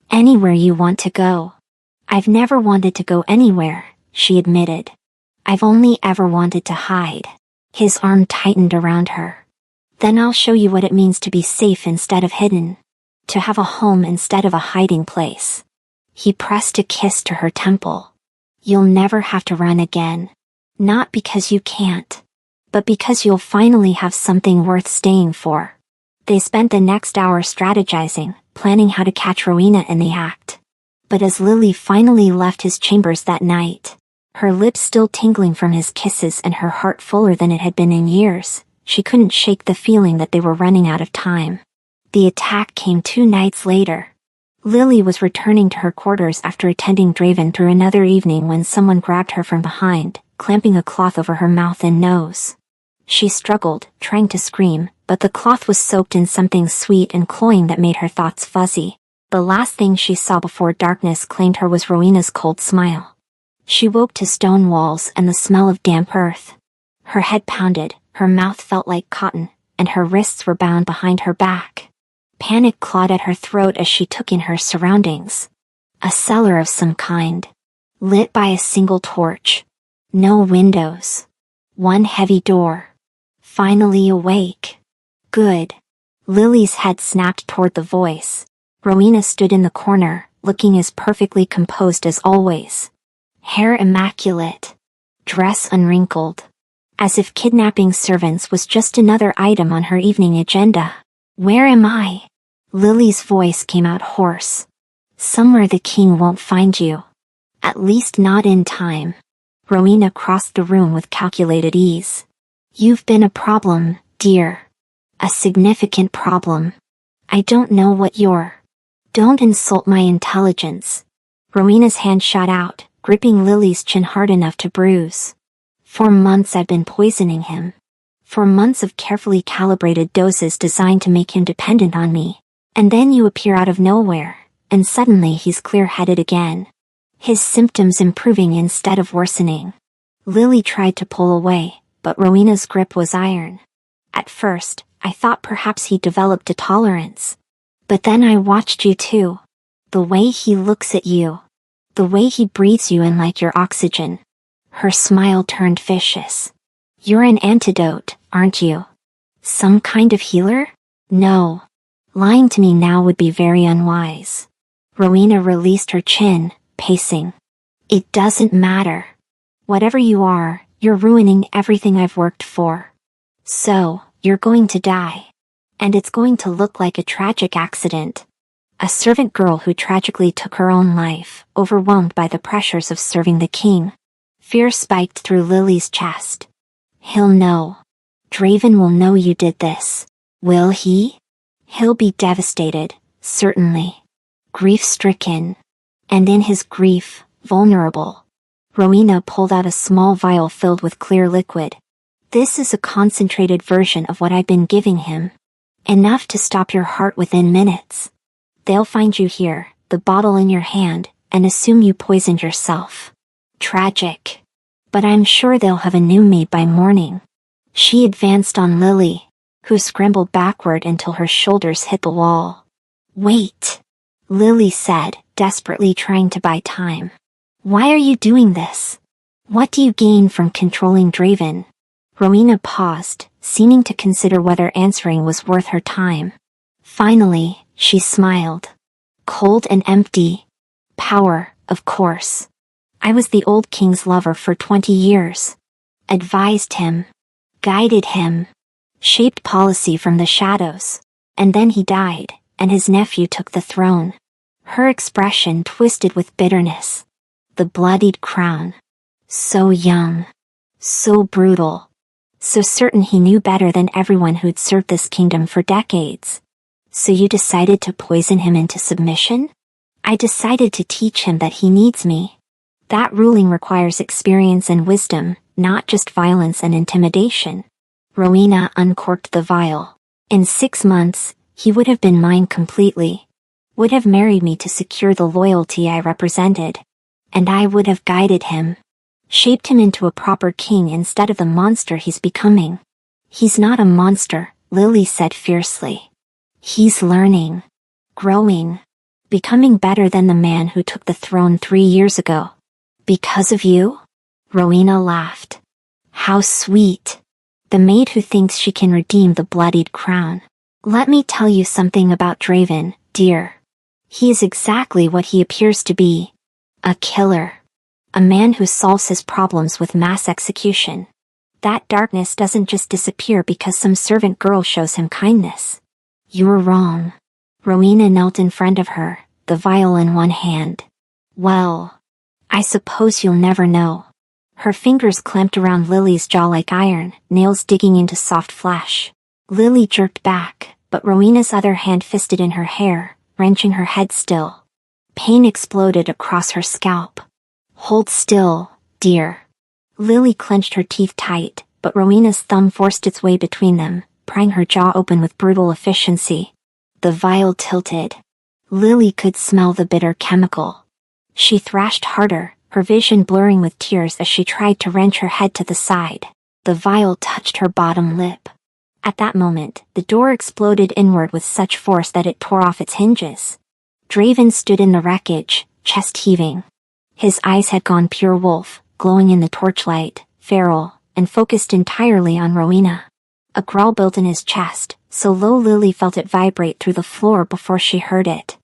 S1: Anywhere you want to go. I've never wanted to go anywhere, she admitted. I've only ever wanted to hide. His arm tightened around her. Then I'll show you what it means to be safe instead of hidden. To have a home instead of a hiding place. He pressed a kiss to her temple. You'll never have to run again. Not because you can't. But because you'll finally have something worth staying for. They spent the next hour strategizing, planning how to catch Rowena in the act. But as Lily finally left his chambers that night, her lips still tingling from his kisses and her heart fuller than it had been in years, she couldn't shake the feeling that they were running out of time. The attack came 2 nights later. Lily was returning to her quarters after attending Draven through another evening when someone grabbed her from behind, clamping a cloth over her mouth and nose. She struggled, trying to scream, but the cloth was soaked in something sweet and cloying that made her thoughts fuzzy. The last thing she saw before darkness claimed her was Rowena's cold smile. She woke to stone walls and the smell of damp earth. Her head pounded, her mouth felt like cotton, and her wrists were bound behind her back. Panic clawed at her throat as she took in her surroundings. A cellar of some kind. Lit by a single torch. No windows. One heavy door. Finally awake. Good. Lily's head snapped toward the voice. Rowena stood in the corner, looking as perfectly composed as always. Hair immaculate. Dress unwrinkled. As if kidnapping servants was just another item on her evening agenda. Where am I? Lily's voice came out hoarse. Somewhere the king won't find you. At least not in time. Rowena crossed the room with calculated ease. You've been a problem, dear. A significant problem. I don't know what you're. Don't insult my intelligence. Rowena's hand shot out, gripping Lily's chin hard enough to bruise. For months I've been poisoning him. For months of carefully calibrated doses designed to make him dependent on me. And then you appear out of nowhere, and suddenly he's clear-headed again. His symptoms improving instead of worsening. Lily tried to pull away, but Rowena's grip was iron. At first, I thought perhaps he developed a tolerance. But then I watched you too. The way he looks at you. The way he breathes you in like your oxygen. Her smile turned vicious. You're an antidote, aren't you? Some kind of healer? No. Lying to me now would be very unwise. Rowena released her chin, pacing. It doesn't matter. Whatever you are, you're ruining everything I've worked for. So, you're going to die. And it's going to look like a tragic accident. A servant girl who tragically took her own life, overwhelmed by the pressures of serving the king. Fear spiked through Lily's chest. He'll know. Draven will know you did this. Will he? He'll be devastated, certainly. Grief-stricken. And in his grief, vulnerable. Rowena pulled out a small vial filled with clear liquid. This is a concentrated version of what I've been giving him. Enough to stop your heart within minutes. They'll find you here, the bottle in your hand, and assume you poisoned yourself. Tragic. But I'm sure they'll have a new maid by morning. She advanced on Lily, who scrambled backward until her shoulders hit the wall. Wait, Lily said, desperately trying to buy time. Why are you doing this? What do you gain from controlling Draven? Rowena paused, seeming to consider whether answering was worth her time. Finally, she smiled. Cold and empty. Power, of course. I was the old king's lover for 20 years. Advised him. Guided him. Shaped policy from the shadows. And then he died, and his nephew took the throne. Her expression twisted with bitterness. The bloodied crown. So young. So brutal. So certain he knew better than everyone who'd served this kingdom for decades. So you decided to poison him into submission? I decided to teach him that he needs me. That ruling requires experience and wisdom, not just violence and intimidation. Rowena uncorked the vial. In 6 months, he would have been mine completely. Would have married me to secure the loyalty I represented. And I would have guided him. Shaped him into a proper king instead of the monster he's becoming. He's not a monster, Lily said fiercely. He's learning. Growing. Becoming better than the man who took the throne 3 years ago. Because of you? Rowena laughed. How sweet. The maid who thinks she can redeem the bloodied crown. Let me tell you something about Draven, dear. He is exactly what he appears to be. A killer. A man who solves his problems with mass execution. That darkness doesn't just disappear because some servant girl shows him kindness. You're wrong. Rowena knelt in front of her, the vial in one hand. Well, I suppose you'll never know. Her fingers clamped around Lily's jaw like iron, nails digging into soft flesh. Lily jerked back, but Rowena's other hand fisted in her hair, wrenching her head still. Pain exploded across her scalp. Hold still, dear. Lily clenched her teeth tight, but Rowena's thumb forced its way between them, prying her jaw open with brutal efficiency. The vial tilted. Lily could smell the bitter chemical. She thrashed harder, her vision blurring with tears as she tried to wrench her head to the side. The vial touched her bottom lip. At that moment, the door exploded inward with such force that it tore off its hinges. Draven stood in the wreckage, chest heaving. His eyes had gone pure wolf, glowing in the torchlight, feral, and focused entirely on Rowena. A growl built in his chest, so low Lily felt it vibrate through the floor before she heard it.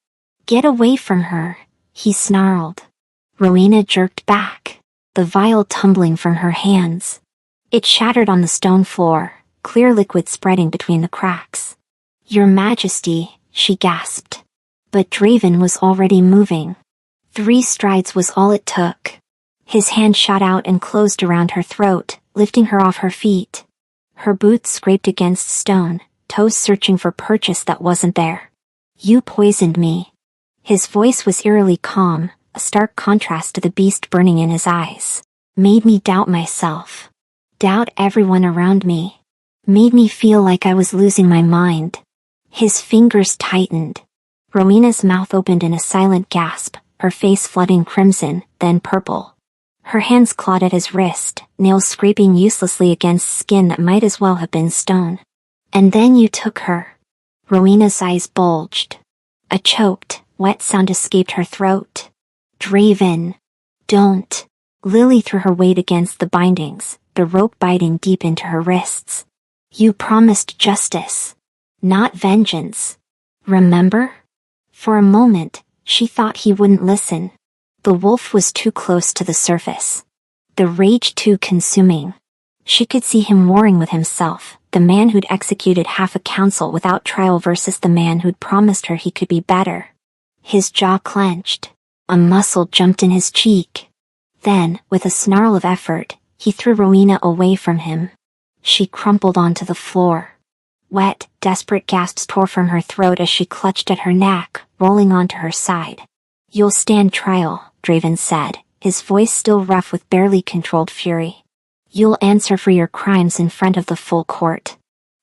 S1: Get away from her, he snarled. Rowena jerked back, the vial tumbling from her hands. It shattered on the stone floor, clear liquid spreading between the cracks. Your Majesty, she gasped. But Draven was already moving. 3 strides was all it took. His hand shot out and closed around her throat, lifting her off her feet. Her boots scraped against stone, toes searching for purchase that wasn't there. You poisoned me. His voice was eerily calm, a stark contrast to the beast burning in his eyes. Made me doubt myself. Doubt everyone around me. Made me feel like I was losing my mind. His fingers tightened. Rowena's mouth opened in a silent gasp, her face flooding crimson, then purple. Her hands clawed at his wrist, nails scraping uselessly against skin that might as well have been stone. And then you took her. Rowena's eyes bulged. A choked, wet sound escaped her throat. Draven. Don't. Lily threw her weight against the bindings, the rope biting deep into her wrists. You promised justice. Not vengeance. Remember? For a moment, she thought he wouldn't listen. The wolf was too close to the surface. The rage too consuming. She could see him warring with himself, the man who'd executed half a council without trial versus the man who'd promised her he could be better. His jaw clenched. A muscle jumped in his cheek. Then, with a snarl of effort, he threw Rowena away from him. She crumpled onto the floor. Wet, desperate gasps tore from her throat as she clutched at her neck, rolling onto her side. You'll stand trial, Draven said, his voice still rough with barely controlled fury. You'll answer for your crimes in front of the full court.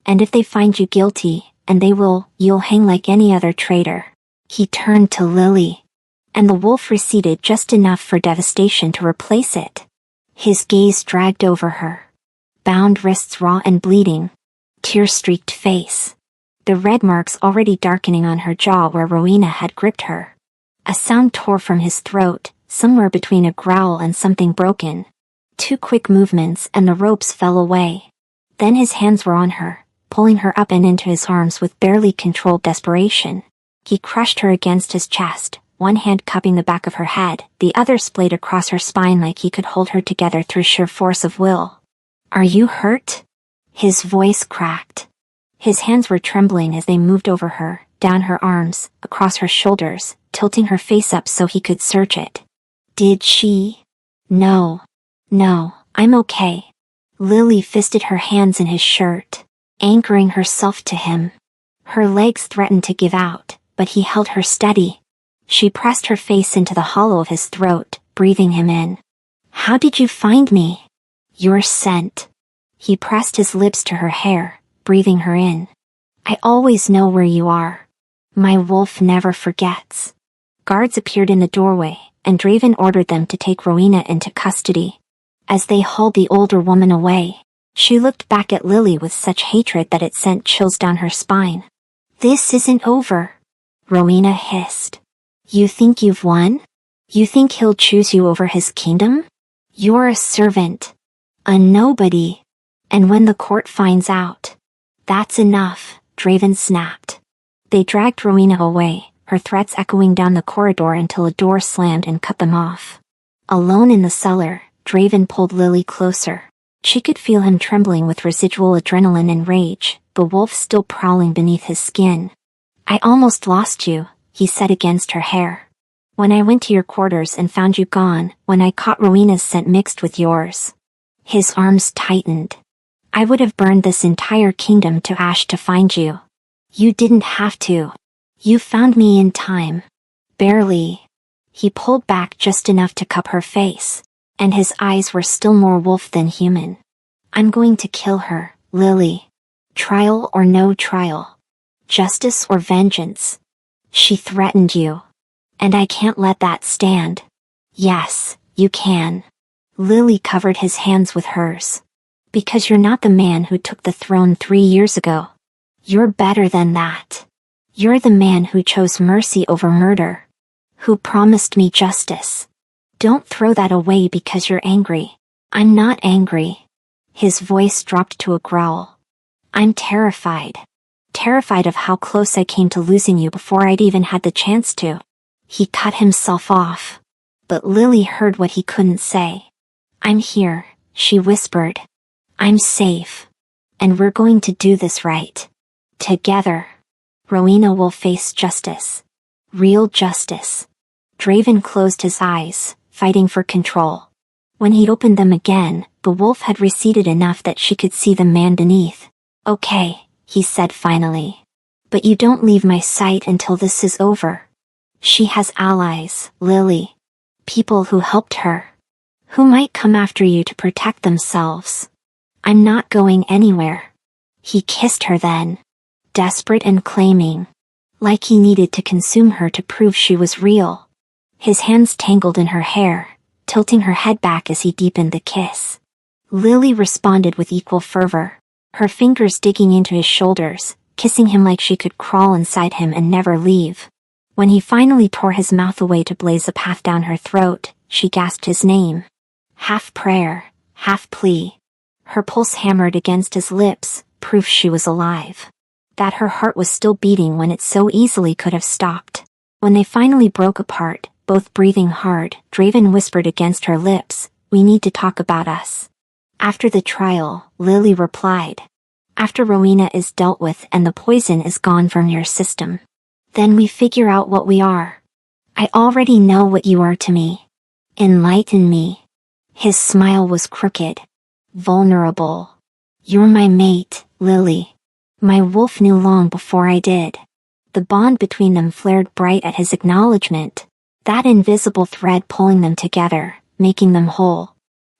S1: And if they find you guilty, and they will, you'll hang like any other traitor. He turned to Lily. And the wolf receded just enough for devastation to replace it. His gaze dragged over her. Bound wrists raw and bleeding. Tear-streaked face. The red marks already darkening on her jaw where Rowena had gripped her. A sound tore from his throat, somewhere between a growl and something broken. 2 quick movements and the ropes fell away. Then his hands were on her, pulling her up and into his arms with barely controlled desperation. He crushed her against his chest, one hand cupping the back of her head, the other splayed across her spine like he could hold her together through sheer force of will. Are you hurt? His voice cracked. His hands were trembling as they moved over her, down her arms, across her shoulders, tilting her face up so he could search it. Did she? No. No, I'm okay. Lily fisted her hands in his shirt, anchoring herself to him. Her legs threatened to give out, but he held her steady. She pressed her face into the hollow of his throat, breathing him in. How did you find me? Your scent. He pressed his lips to her hair, breathing her in. I always know where you are. My wolf never forgets. Guards appeared in the doorway, and Draven ordered them to take Rowena into custody. As they hauled the older woman away, she looked back at Lily with such hatred that it sent chills down her spine. This isn't over, Rowena hissed. You think you've won? You think he'll choose you over his kingdom? You're a servant. A nobody. And when the court finds out, that's enough, Draven snapped. They dragged Rowena away, her threats echoing down the corridor until a door slammed and cut them off. Alone in the cellar, Draven pulled Lily closer. She could feel him trembling with residual adrenaline and rage, the wolf still prowling beneath his skin. I almost lost you, he said against her hair. When I went to your quarters and found you gone, when I caught Rowena's scent mixed with yours. His arms tightened. I would have burned this entire kingdom to ash to find you. You didn't have to. You found me in time. Barely. He pulled back just enough to cup her face, and his eyes were still more wolf than human. I'm going to kill her, Lily. Trial or no trial. Justice or vengeance. She threatened you. And I can't let that stand. Yes, you can. Lily covered his hands with hers. Because you're not the man who took the throne 3 years ago. You're better than that. You're the man who chose mercy over murder. Who promised me justice. Don't throw that away because you're angry. I'm not angry. His voice dropped to a growl. I'm terrified. Terrified of how close I came to losing you before I'd even had the chance to. He cut himself off. But Lily heard what he couldn't say. I'm here, she whispered. I'm safe. And we're going to do this right. Together. Rowena will face justice. Real justice. Draven closed his eyes, fighting for control. When he opened them again, the wolf had receded enough that she could see the man beneath. Okay, he said finally. But you don't leave my sight until this is over. She has allies, Lily. People who helped her. Who might come after you to protect themselves. I'm not going anywhere. He kissed her then. Desperate and claiming. Like he needed to consume her to prove she was real. His hands tangled in her hair, tilting her head back as he deepened the kiss. Lily responded with equal fervor, her fingers digging into his shoulders, kissing him like she could crawl inside him and never leave. When he finally tore his mouth away to blaze a path down her throat, she gasped his name. Half prayer, half plea. Her pulse hammered against his lips, proof she was alive. That her heart was still beating when it so easily could have stopped. When they finally broke apart, both breathing hard, Draven whispered against her lips, we need to talk about us. After the trial, Lily replied. After Rowena is dealt with and the poison is gone from your system. Then we figure out what we are. I already know what you are to me. Enlighten me. His smile was crooked. Vulnerable. You're my mate, Lily. My wolf knew long before I did. The bond between them flared bright at his acknowledgement. That invisible thread pulling them together, making them whole.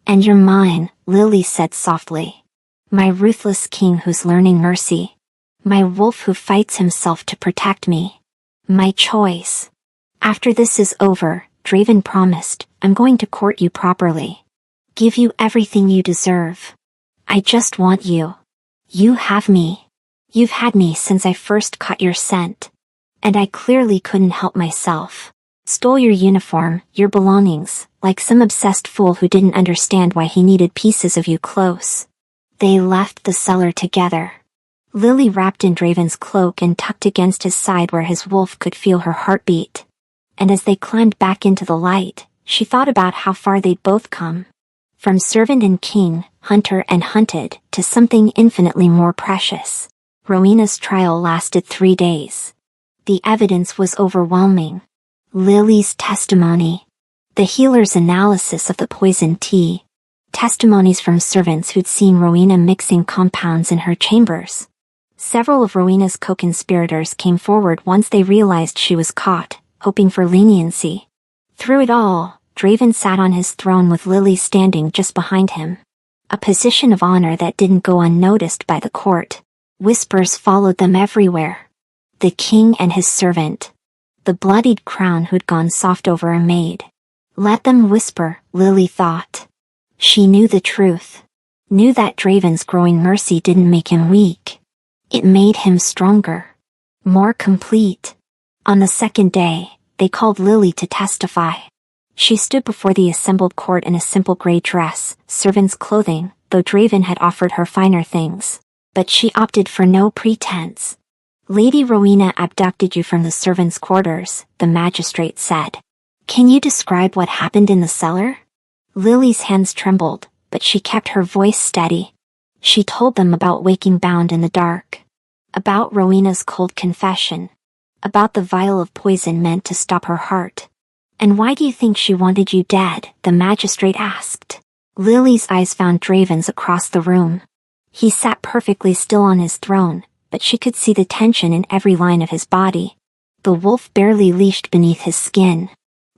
S1: And you're mine, Lily said softly. My ruthless king who's learning mercy. My wolf who fights himself to protect me. My choice. After this is over, Draven promised, I'm going to court you properly. Give you everything you deserve. I just want you. You have me. You've had me since I first caught your scent. And I clearly couldn't help myself. Stole your uniform, your belongings, like some obsessed fool who didn't understand why he needed pieces of you close. They left the cellar together. Lily wrapped in Draven's cloak and tucked against his side where his wolf could feel her heartbeat. And as they climbed back into the light, she thought about how far they'd both come. From servant and king, hunter and hunted, to something infinitely more precious. Rowena's trial lasted 3 days. The evidence was overwhelming. Lily's testimony. The healer's analysis of the poisoned tea. Testimonies from servants who'd seen Rowena mixing compounds in her chambers. Several of Rowena's co-conspirators came forward once they realized she was caught, hoping for leniency. Through it all, Draven sat on his throne with Lily standing just behind him. A position of honor that didn't go unnoticed by the court. Whispers followed them everywhere. The king and his servant. The bloodied crown who'd gone soft over a maid. Let them whisper, Lily thought. She knew the truth. Knew that Draven's growing mercy didn't make him weak. It made him stronger. More complete. On the second day, they called Lily to testify. She stood before the assembled court in a simple gray dress, servant's clothing, though Draven had offered her finer things. But she opted for no pretense. Lady Rowena abducted you from the servants' quarters, the magistrate said. Can you describe what happened in the cellar? Lily's hands trembled, but she kept her voice steady. She told them about waking bound in the dark. About Rowena's cold confession. About the vial of poison meant to stop her heart. And why do you think she wanted you dead? The magistrate asked. Lily's eyes found Draven's across the room. He sat perfectly still on his throne, but she could see the tension in every line of his body. The wolf barely leashed beneath his skin.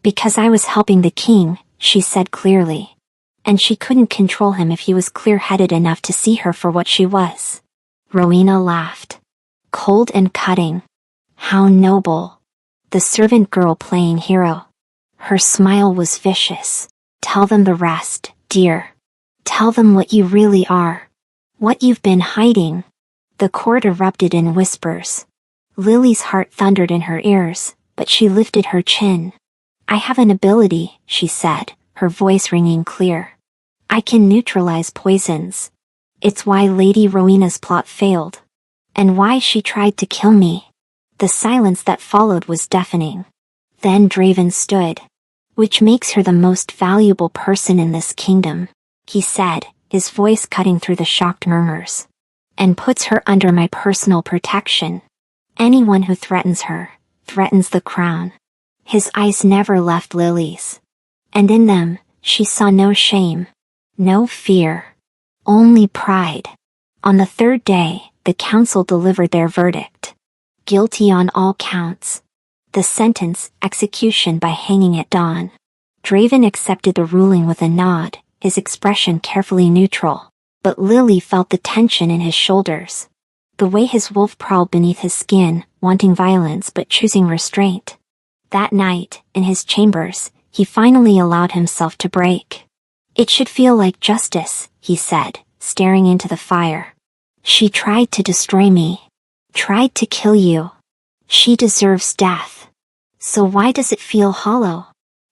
S1: Because I was helping the king, she said clearly. And she couldn't control him if he was clear-headed enough to see her for what she was. Rowena laughed. Cold and cutting. How noble. The servant girl playing hero. Her smile was vicious. Tell them the rest, dear. Tell them what you really are. What you've been hiding. The court erupted in whispers. Lily's heart thundered in her ears, but she lifted her chin. I have an ability, she said, her voice ringing clear. I can neutralize poisons. It's why Lady Rowena's plot failed. And why she tried to kill me. The silence that followed was deafening. Then Draven stood. Which makes her the most valuable person in this kingdom, he said, his voice cutting through the shocked murmurs. And puts her under my personal protection. Anyone who threatens her, threatens the crown. His eyes never left Lily's. And in them, she saw no shame. No fear. Only pride. On the third day, the council delivered their verdict. Guilty on all counts. The sentence, execution by hanging at dawn. Draven accepted the ruling with a nod, his expression carefully neutral. But Lily felt the tension in his shoulders. The way his wolf prowled beneath his skin, wanting violence but choosing restraint. That night, in his chambers, he finally allowed himself to break. It should feel like justice, he said, staring into the fire. She tried to destroy me. Tried to kill you. She deserves death. So why does it feel hollow?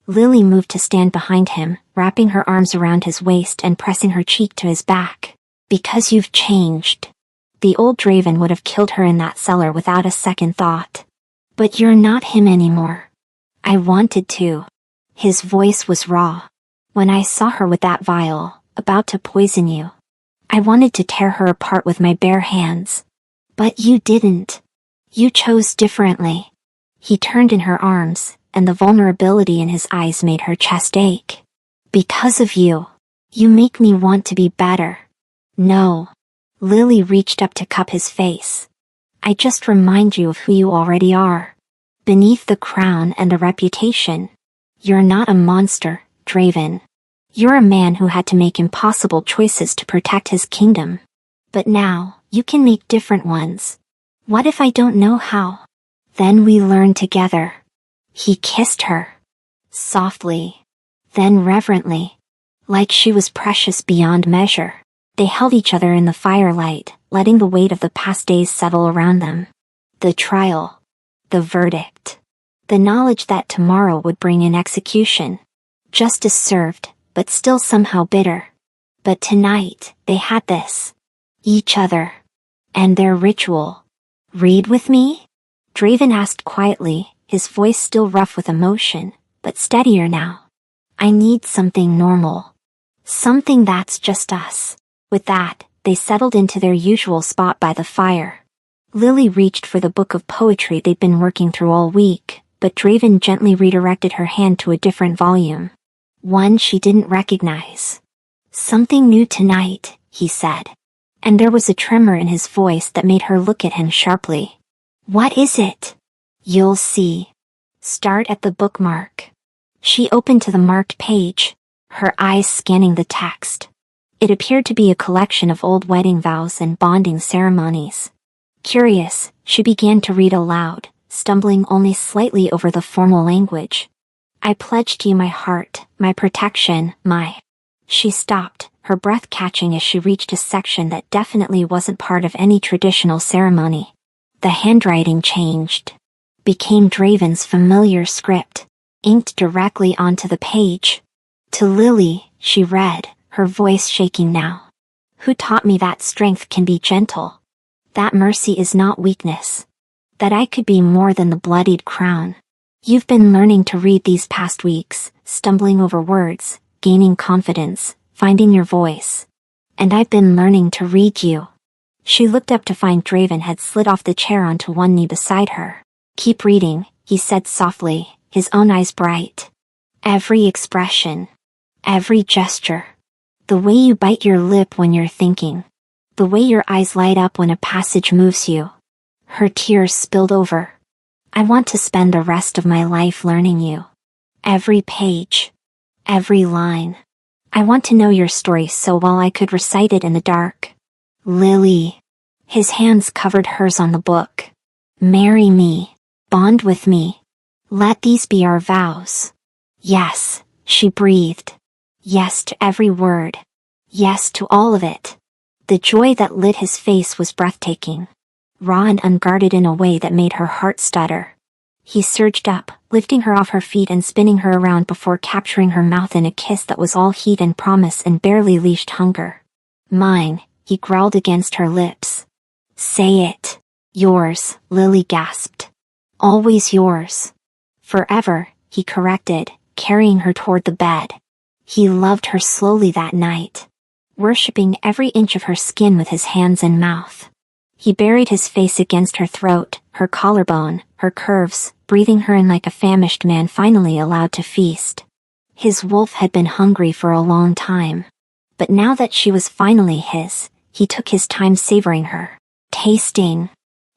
S1: Lily moved to stand behind him, wrapping her arms around his waist and pressing her cheek to his back. Because you've changed. The old Draven would have killed her in that cellar without a second thought. But you're not him anymore. I wanted to. His voice was raw. When I saw her with that vial, about to poison you, I wanted to tear her apart with my bare hands. But you didn't. You chose differently. He turned in her arms, and the vulnerability in his eyes made her chest ache. Because of you. You make me want to be better. No. Lily reached up to cup his face. I just remind you of who you already are. Beneath the crown and the reputation. You're not a monster, Draven. You're a man who had to make impossible choices to protect his kingdom. But now, you can make different ones. What if I don't know how? Then we learn together. He kissed her. Softly. Then reverently. Like she was precious beyond measure. They held each other in the firelight, letting the weight of the past days settle around them. The trial. The verdict. The knowledge that tomorrow would bring an execution. Justice served, but still somehow bitter. But tonight, they had this. Each other. And their ritual. Read with me? Draven asked quietly, his voice still rough with emotion, but steadier now. I need something normal. Something that's just us. With that, they settled into their usual spot by the fire. Lily reached for the book of poetry they'd been working through all week, but Draven gently redirected her hand to a different volume. One she didn't recognize. Something new tonight, he said. And there was a tremor in his voice that made her look at him sharply. What is it? You'll see. Start at the bookmark. She opened to the marked page, her eyes scanning the text. It appeared to be a collection of old wedding vows and bonding ceremonies. Curious, she began to read aloud, stumbling only slightly over the formal language. I pledged you my heart, my protection, my... She stopped, her breath catching as she reached a section that definitely wasn't part of any traditional ceremony. The handwriting changed. Became Draven's familiar script, inked directly onto the page. To Lily, she read, her voice shaking now. Who taught me that strength can be gentle? That mercy is not weakness. That I could be more than the bloodied crown. You've been learning to read these past weeks, stumbling over words, gaining confidence, finding your voice. And I've been learning to read you. She looked up to find Draven had slid off the chair onto one knee beside her. Keep reading, he said softly, his own eyes bright. Every expression. Every gesture. The way you bite your lip when you're thinking. The way your eyes light up when a passage moves you. Her tears spilled over. I want to spend the rest of my life learning you. Every page. Every line. I want to know your story so well I could recite it in the dark. Lily. His hands covered hers on the book. Marry me. Bond with me. Let these be our vows. Yes, she breathed. Yes to every word. Yes to all of it. The joy that lit his face was breathtaking. Raw and unguarded in a way that made her heart stutter. He surged up, lifting her off her feet and spinning her around before capturing her mouth in a kiss that was all heat and promise and barely leashed hunger. Mine, he growled against her lips. Say it. Yours, Lily gasped. Always yours. Forever, he corrected, carrying her toward the bed. He loved her slowly that night, worshipping every inch of her skin with his hands and mouth. He buried his face against her throat, her collarbone, her curves, breathing her in like a famished man finally allowed to feast. His wolf had been hungry for a long time. But now that she was finally his, he took his time savoring her, tasting,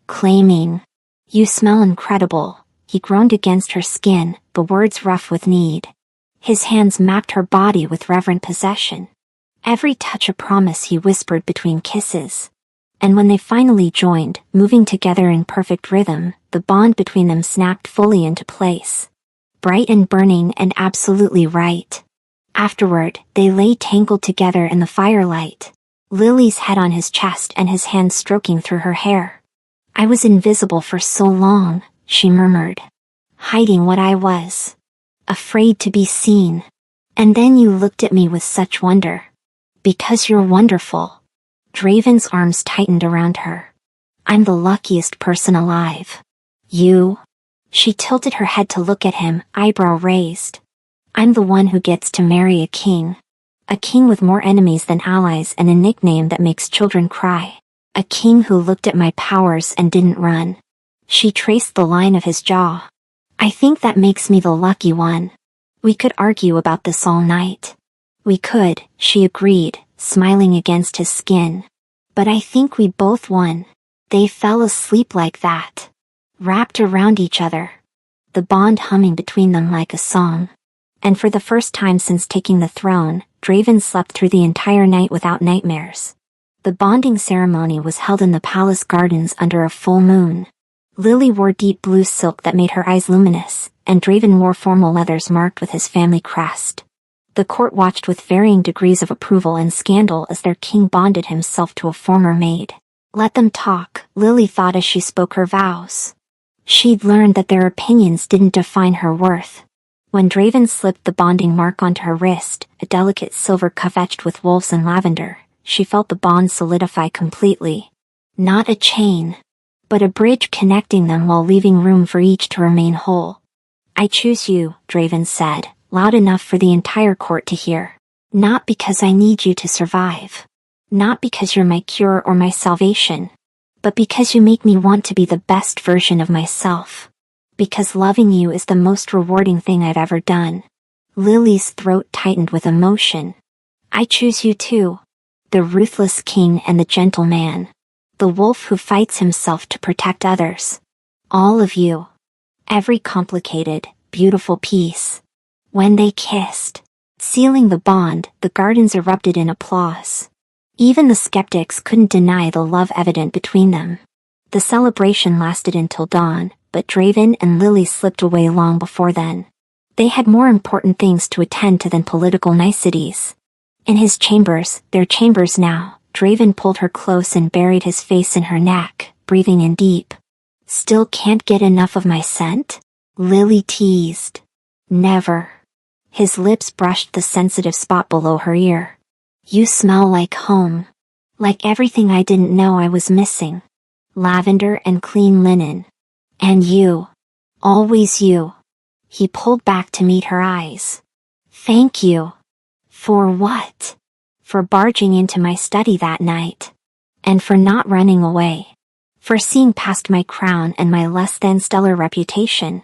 S1: claiming. You smell incredible, he groaned against her skin, the words rough with need. His hands mapped her body with reverent possession. Every touch a promise, he whispered between kisses. And when they finally joined, moving together in perfect rhythm, the bond between them snapped fully into place. Bright and burning and absolutely right. Afterward, they lay tangled together in the firelight. Lily's head on his chest and his hands stroking through her hair. I was invisible for so long, she murmured. Hiding what I was. Afraid to be seen. And then you looked at me with such wonder. Because you're wonderful. Draven's arms tightened around her. I'm the luckiest person alive. You? She tilted her head to look at him, eyebrow raised. I'm the one who gets to marry a king. A king with more enemies than allies and a nickname that makes children cry. A king who looked at my powers and didn't run. She traced the line of his jaw. I think that makes me the lucky one. We could argue about this all night. We could, she agreed, smiling against his skin. But I think we both won. They fell asleep like that. Wrapped around each other. The bond humming between them like a song. And for the first time since taking the throne, Draven slept through the entire night without nightmares. The bonding ceremony was held in the palace gardens under a full moon. Lily wore deep blue silk that made her eyes luminous, and Draven wore formal leathers marked with his family crest. The court watched with varying degrees of approval and scandal as their king bonded himself to a former maid. Let them talk, Lily thought as she spoke her vows. She'd learned that their opinions didn't define her worth. When Draven slipped the bonding mark onto her wrist, a delicate silver cuff etched with wolves and lavender, she felt the bond solidify completely. Not a chain, but a bridge connecting them while leaving room for each to remain whole. I choose you, Draven said, loud enough for the entire court to hear. Not because I need you to survive. Not because you're my cure or my salvation. but because you make me want to be the best version of myself. Because loving you is the most rewarding thing I've ever done." Lily's throat tightened with emotion. "I choose you too. The ruthless king and the gentle man. The wolf who fights himself to protect others. All of you. Every complicated, beautiful piece." When they kissed, sealing the bond, the gardens erupted in applause. Even the skeptics couldn't deny the love evident between them. The celebration lasted until dawn, but Draven and Lily slipped away long before then. They had more important things to attend to than political niceties. In his chambers, their chambers now, Draven pulled her close and buried his face in her neck, breathing in deep. "Still can't get enough of my scent?" Lily teased. "Never." His lips brushed the sensitive spot below her ear. "You smell like home. Like everything I didn't know I was missing. Lavender and clean linen. And you. Always you." He pulled back to meet her eyes. "Thank you." "For what?" "For barging into my study that night. And for not running away. For seeing past my crown and my less than stellar reputation."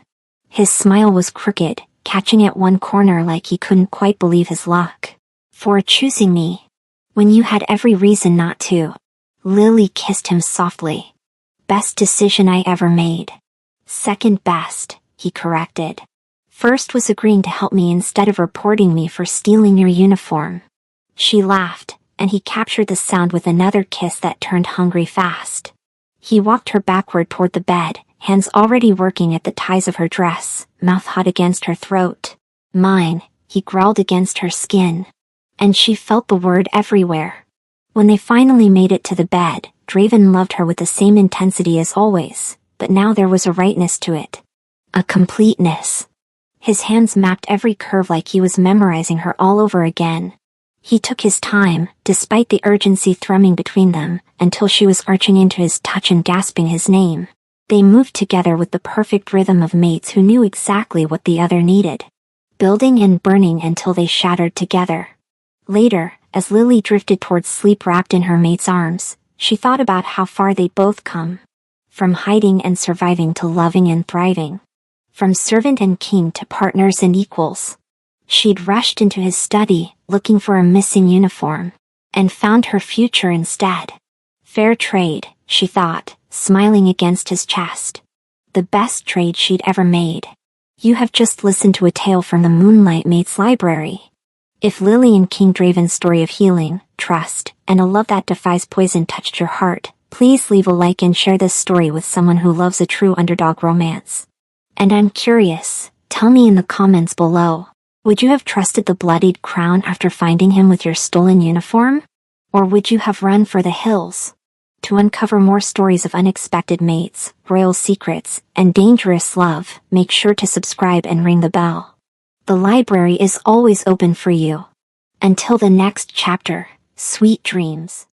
S1: His smile was crooked, catching at one corner like he couldn't quite believe his luck. "For choosing me. When you had every reason not to." Lily kissed him softly. "Best decision I ever made." "Second best," he corrected. "First was agreeing to help me instead of reporting me for stealing your uniform." She laughed, and he captured the sound with another kiss that turned hungry fast. He walked her backward toward the bed, hands already working at the ties of her dress, mouth hot against her throat. "Mine," he growled against her skin. And she felt the word everywhere. When they finally made it to the bed, Draven loved her with the same intensity as always, but now there was a rightness to it. A completeness. His hands mapped every curve like he was memorizing her all over again. He took his time, despite the urgency thrumming between them, until she was arching into his touch and gasping his name. They moved together with the perfect rhythm of mates who knew exactly what the other needed. Building and burning until they shattered together. Later, as Lily drifted towards sleep wrapped in her mate's arms, she thought about how far they'd both come. From hiding and surviving to loving and thriving. From servant and king to partners and equals. She'd rushed into his study, looking for a missing uniform, and found her future instead. Fair trade, she thought, smiling against his chest. The best trade she'd ever made. You have just listened to a tale from the Moonlight Maid's library. If Lily and King Draven's story of healing, trust, and a love that defies poison touched your heart, please leave a like and share this story with someone who loves a true underdog romance. And I'm curious, tell me in the comments below. Would you have trusted the bloodied crown after finding him with your stolen uniform? Or would you have run for the hills? To uncover more stories of unexpected mates, royal secrets, and dangerous love, make sure to subscribe and ring the bell. The library is always open for you. Until the next chapter, sweet dreams.